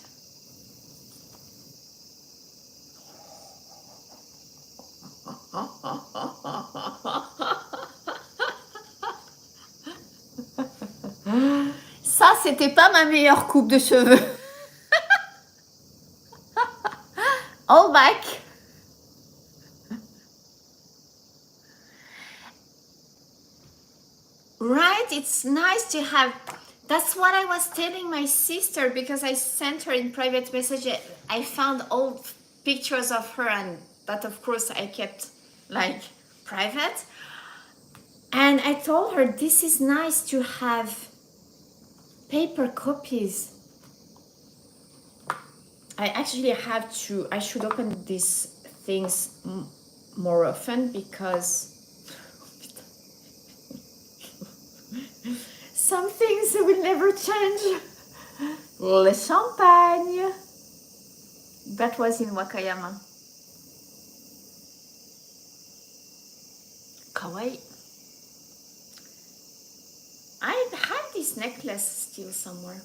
Ça, c'était pas ma meilleure coupe de cheveux. All back. Right? It's nice to have. That's what I was telling my sister because I sent her in private message. I found old pictures of her and that of course I kept like private. And I told her this is nice to have paper copies. I should open these things more often because some things will never change. Le champagne. That was in Wakayama. Kawaii. I have this necklace still somewhere.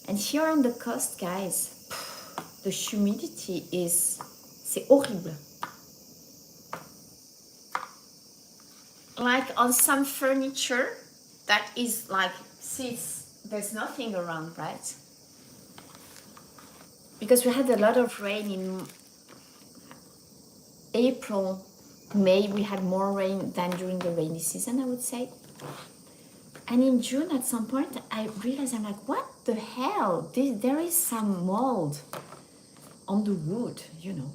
And here on the coast, guys, the humidity c'est horrible. Like on some furniture that is like, see, there's nothing around, right? Because we had a lot of rain in April, May, we had more rain than during the rainy season, I would say. And in June, at some point, I realized, I'm like, what the hell? There is some mold on the wood, you know.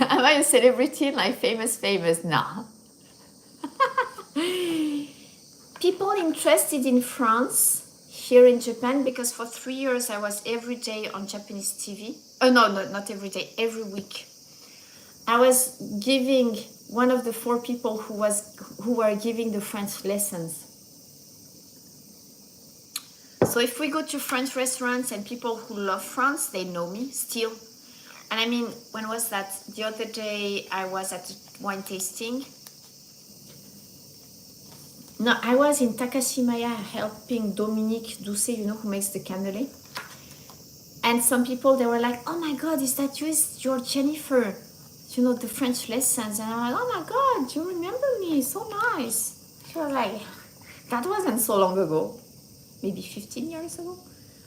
Am I a celebrity? Like famous? Nah. People interested in France here in Japan, because for 3 years I was every day on Japanese TV. Oh no, not every day, every week. I was giving one of the 4 people who were giving the French lessons. So if we go to French restaurants and people who love France, they know me still. And I mean, when was that? The other day I was at wine tasting. No, I was in Takashimaya helping Dominique Doucet, you know, who makes the cannoli. And some people, they were like, oh my God, is that you? Is your Jennifer? You know, the French lessons. And I'm like, oh my God, you remember me? So nice. She was like, that wasn't so long ago. Maybe 15 years ago.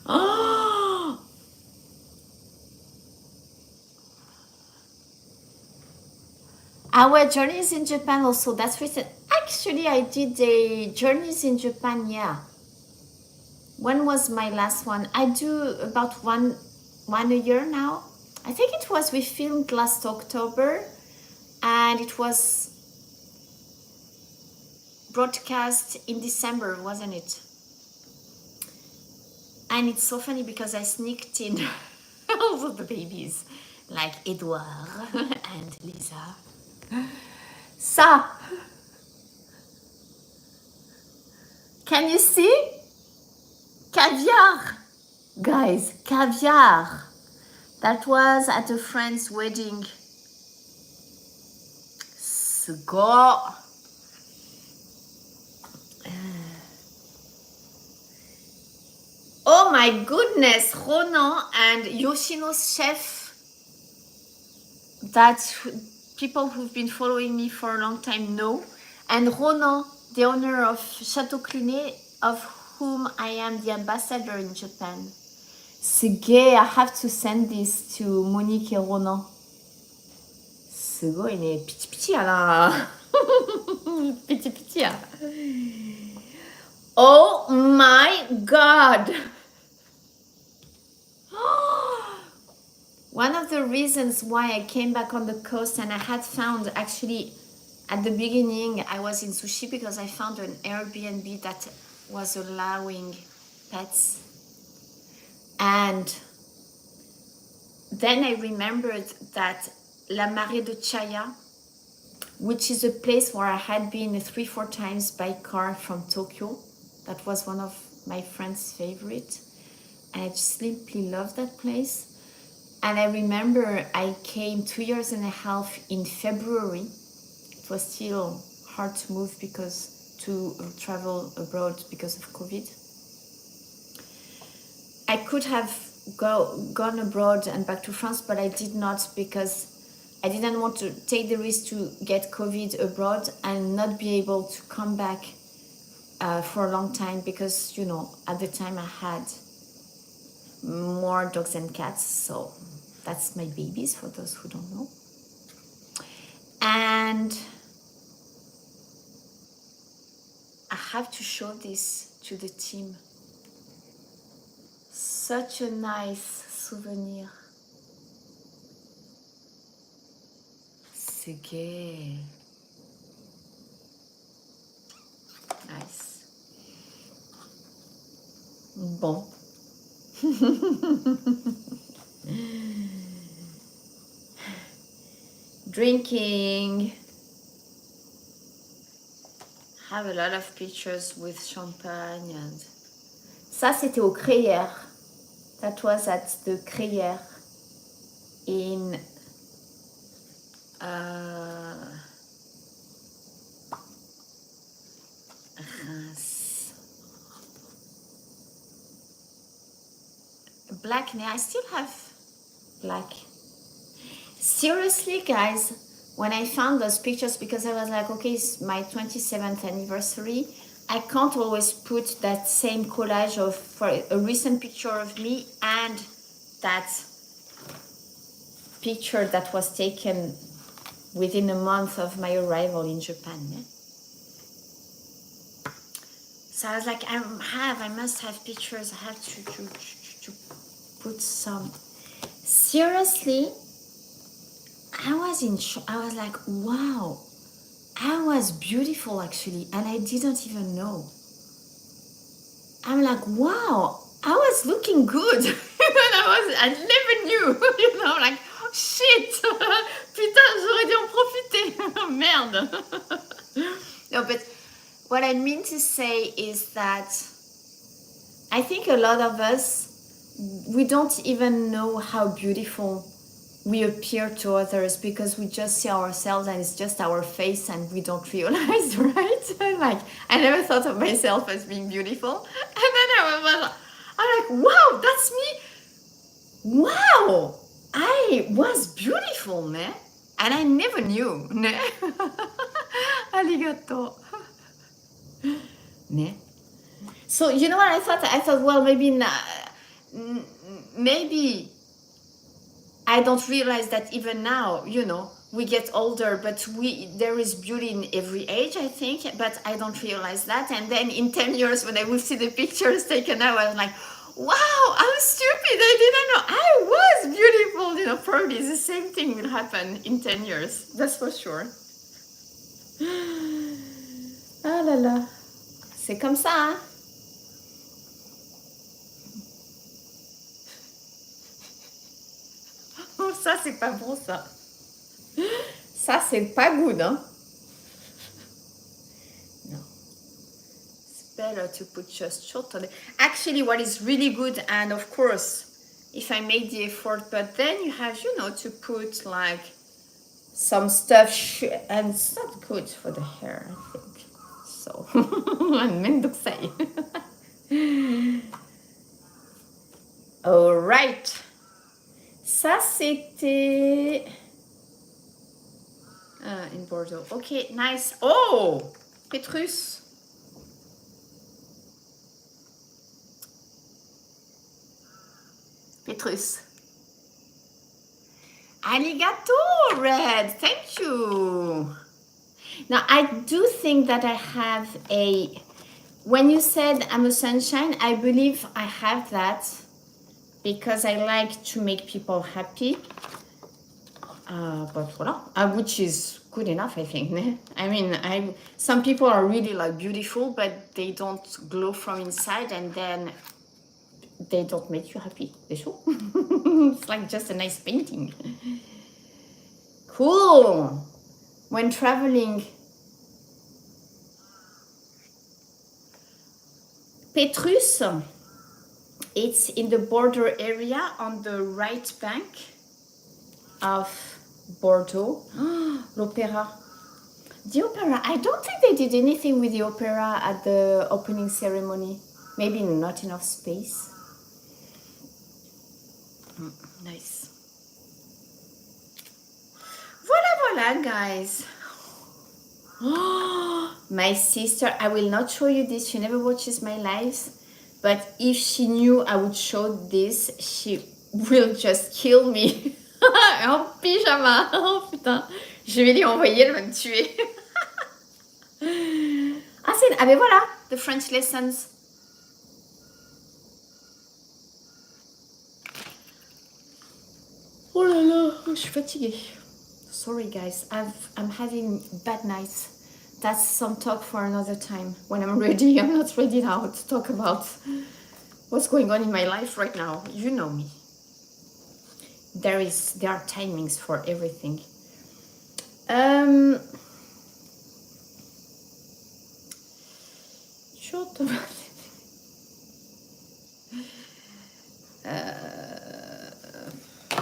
Oh! Our journeys in Japan also, that's recent. Actually, I did a journeys in Japan, yeah. When was my last one? I do about one a year now. I think it was, we filmed last October and it was broadcast in December, wasn't it? And it's so funny because I sneaked in all of the babies, like Edouard and Lisa. Ça, can you see? Caviar, guys, caviar. That was at a friend's wedding. Go. Oh my goodness, Ronan and Yoshino's chef that people who've been following me for a long time know. And Ronan, the owner of Chateau Clinet, of whom I am the ambassador in Japan. C'est gay, I have to send this to Monique and Ronan. すごいね、ピチピチやな。ピチピチや。Oh my god! One of the reasons why I came back on the coast, and I had found actually at the beginning I was in sushi because I found an Airbnb that was allowing pets, and then I remembered that La Marée de Chaya, which is a place where I had been 3-4 times by car from Tokyo. That was one of my friend's favorite. And I just simply love that place. And I remember I came 2 years and a half in February. It was still hard to move because to travel abroad because of COVID. I could have gone abroad and back to France, but I did not because I didn't want to take the risk to get COVID abroad and not be able to come back for a long time because, you know, at the time I had more dogs and cats, so that's my babies for those who don't know. And I have to show this to the team. Such a nice souvenir. C'est gay. Nice. Bon. Drinking. Have a lot of pictures with champagne and. Ça c'était au Crayère. That was at the Crayère in Reims. Black, I still have black. Seriously, guys, when I found those pictures, because I was like, okay, it's my 27th anniversary, I can't always put that same collage of for a recent picture of me and that picture that was taken within a month of my arrival in Japan. Eh? So I was like, I must have pictures. I have to put some. Seriously, I was in shock. I was like, wow, I was beautiful actually, and I didn't even know. I'm like, wow, I was looking good. I never knew, you know, like, oh, shit, putain, j'aurais dû en profiter, merde. No, but what I mean to say is that I think a lot of us, we don't even know how beautiful we appear to others because we just see ourselves and it's just our face and we don't realize, right? Like, I never thought of myself as being beautiful. And then I'm like, wow, that's me. Wow, I was beautiful, ne? And I never knew, ne? Arigato. Ne? So, you know what I thought? I thought, well, maybe I don't realize that even now, you know, we get older, but there is beauty in every age, I think, but I don't realize that. And then in 10 years, when I will see the pictures taken out, I was like, wow, I'm stupid. I didn't know. I was beautiful. You know, probably the same thing will happen in 10 years. That's for sure. Ah là là. C'est comme ça, hein? Oh, ça, c'est pas bon, ça. Ça, c'est pas good, hein? No. It's better to put just short on it. Actually, what is really good, and of course, if I make the effort, but then you have, you know, to put like some stuff, and it's not good for the hair, I think. So, I'm to say. All right. Ça, c'était in Bordeaux. Okay, nice. Oh, Petrus. Petrus. Arigato, Red. Thank you. Now, I do think that I have a... When you said I'm a sunshine, I believe I have that because I like to make people happy. But voilà, which is good enough, I think. I mean, some people are really like beautiful, but they don't glow from inside, and then they don't make you happy. They show. It's like just a nice painting. Cool. When traveling, Petrus, it's in the border area on the right bank of Bordeaux. L'Opéra. The opera, I don't think they did anything with the opera at the opening ceremony. Maybe not enough space. Nice. Voilà, guys. My sister, I will not show you this. She never watches my lives. But if she knew I would show this, she will just kill me. En pyjama. Oh putain. Je vais lui envoyer, elle va me tuer. Ah ben voilà, the French lessons. Oh là là, je suis fatiguée. Sorry guys, I'm having bad nights. That's some talk for another time. When I'm ready, I'm not ready now to talk about what's going on in my life right now. You know me. There are timings for everything.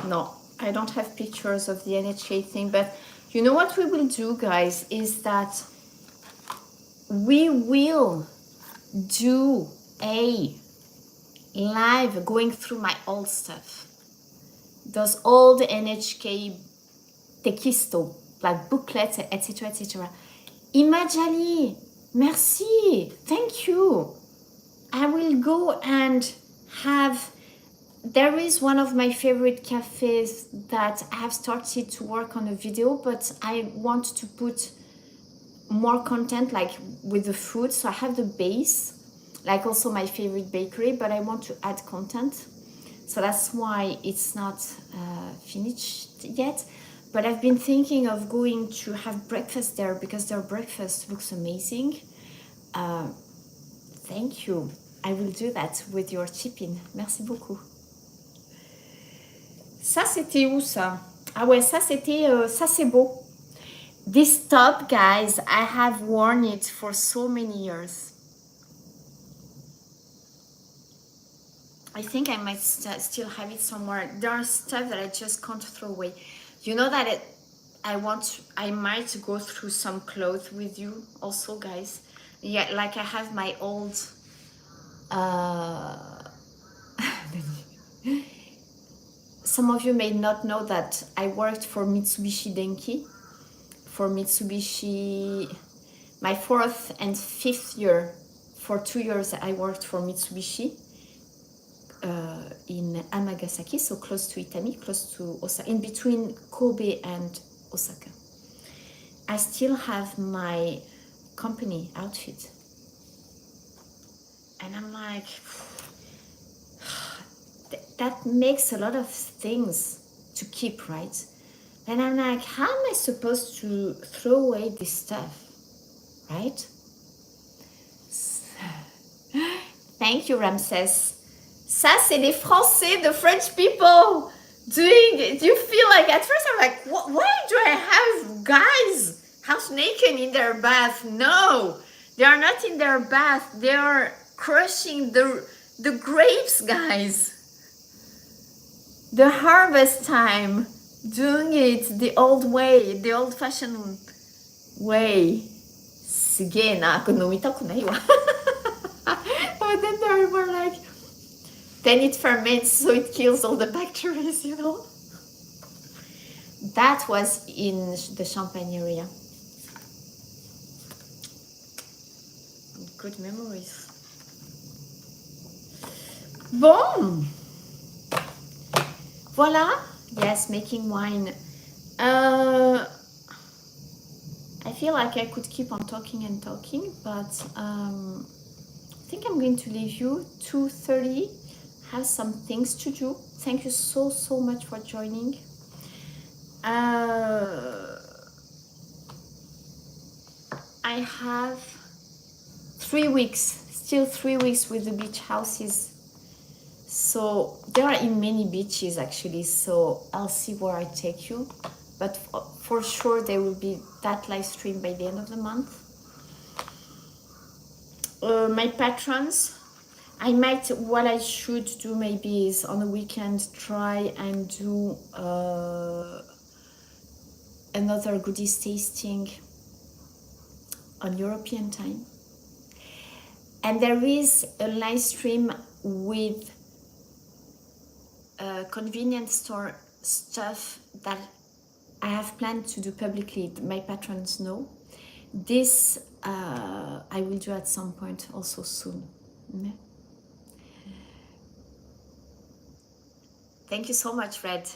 No, I don't have pictures of the NHA thing, but you know what we will do, guys, is that we will do a live going through my old stuff. Those old NHK texisto, like booklets, etc., etc. Imagine, merci, thank you. I will go and have... There is one of my favorite cafes that I have started to work on a video, but I want to put more content like with the food. So I have the base, like also my favorite bakery, but I want to add content. So that's why it's not finished yet. But I've been thinking of going to have breakfast there because their breakfast looks amazing. Thank you. I will do that with your tip-in. Merci beaucoup. Ça, c'était où, ça? Ah ouais, ça, c'était... ça, c'est beau. This top, guys, I have worn it for so many years. I think I might still have it somewhere. There are stuff that I just can't throw away. You know that I might go through some clothes with you also, guys. Yeah, like I have my old... Some of you may not know that I worked for Mitsubishi Denki. For Mitsubishi, my 4th and 5th year, for 2 years I worked for Mitsubishi in Amagasaki, so close to Itami, close to Osaka, in between Kobe and Osaka. I still have my company outfit. And I'm like... that makes a lot of things to keep, right? And I'm like, how am I supposed to throw away this stuff, right? Thank you, Ramses. Ça, c'est les Français, the French people doing it. Do you feel like, at first I'm like, why do I have guys half naked in their bath? No, they are not in their bath. They are crushing the grapes, guys. The harvest time, doing it the old way, the old-fashioned way. すげえな、これ飲みたくないわ。But then they were like, then it ferments, so it kills all the bacteria, you know. That was in the Champagne area. Good memories. Bon, voilà. Yes, making wine. I feel like I could keep on talking and talking, but I think I'm going to leave you. 2:30. Have some things to do. Thank you so much for joining. I have 3 weeks, still 3 weeks with the beach houses. So there are in many beaches actually, so I'll see where I take you. But for sure there will be that live stream by the end of the month. My patrons, what I should do maybe is on the weekend try and do another goodies tasting on European time. And there is a live stream with convenience store stuff that I have planned to do publicly. My patrons know. This I will do at some point also soon. Thank you so much, Red.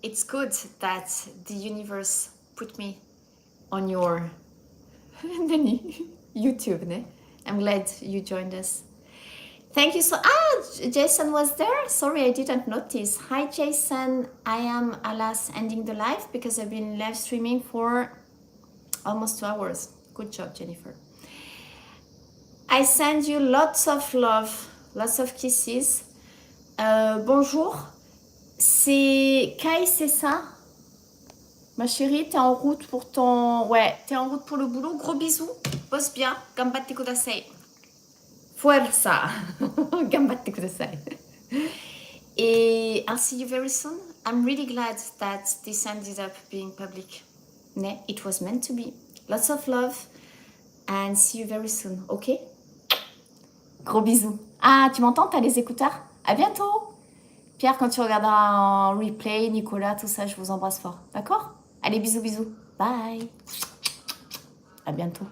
It's good that the universe put me on your YouTube. Ne? I'm glad you joined us. Thank you Jason was there. Sorry, I didn't notice. Hi, Jason. I am, alas, ending the live because I've been live streaming for almost 2 hours. Good job, Jennifer. I send you lots of love, lots of kisses. Bonjour. C'est Kai, c'est ça? Ma chérie, t'es en route pour ton... Ouais, t'es en route pour le boulot. Gros bisous. Bosse bien. Gambatte kudasai. Fuerza. Gambatte kudasai. And I'll see you very soon. I'm really glad that this ended up being public. Ne? It was meant to be. Lots of love. And see you very soon. Ok? Gros bisous. Ah, tu m'entends? T'as les écouteurs? À bientôt. Pierre, quand tu regarderas en replay, Nicolas, tout ça, je vous embrasse fort. D'accord? Allez, bisous, bisous. Bye. À bientôt.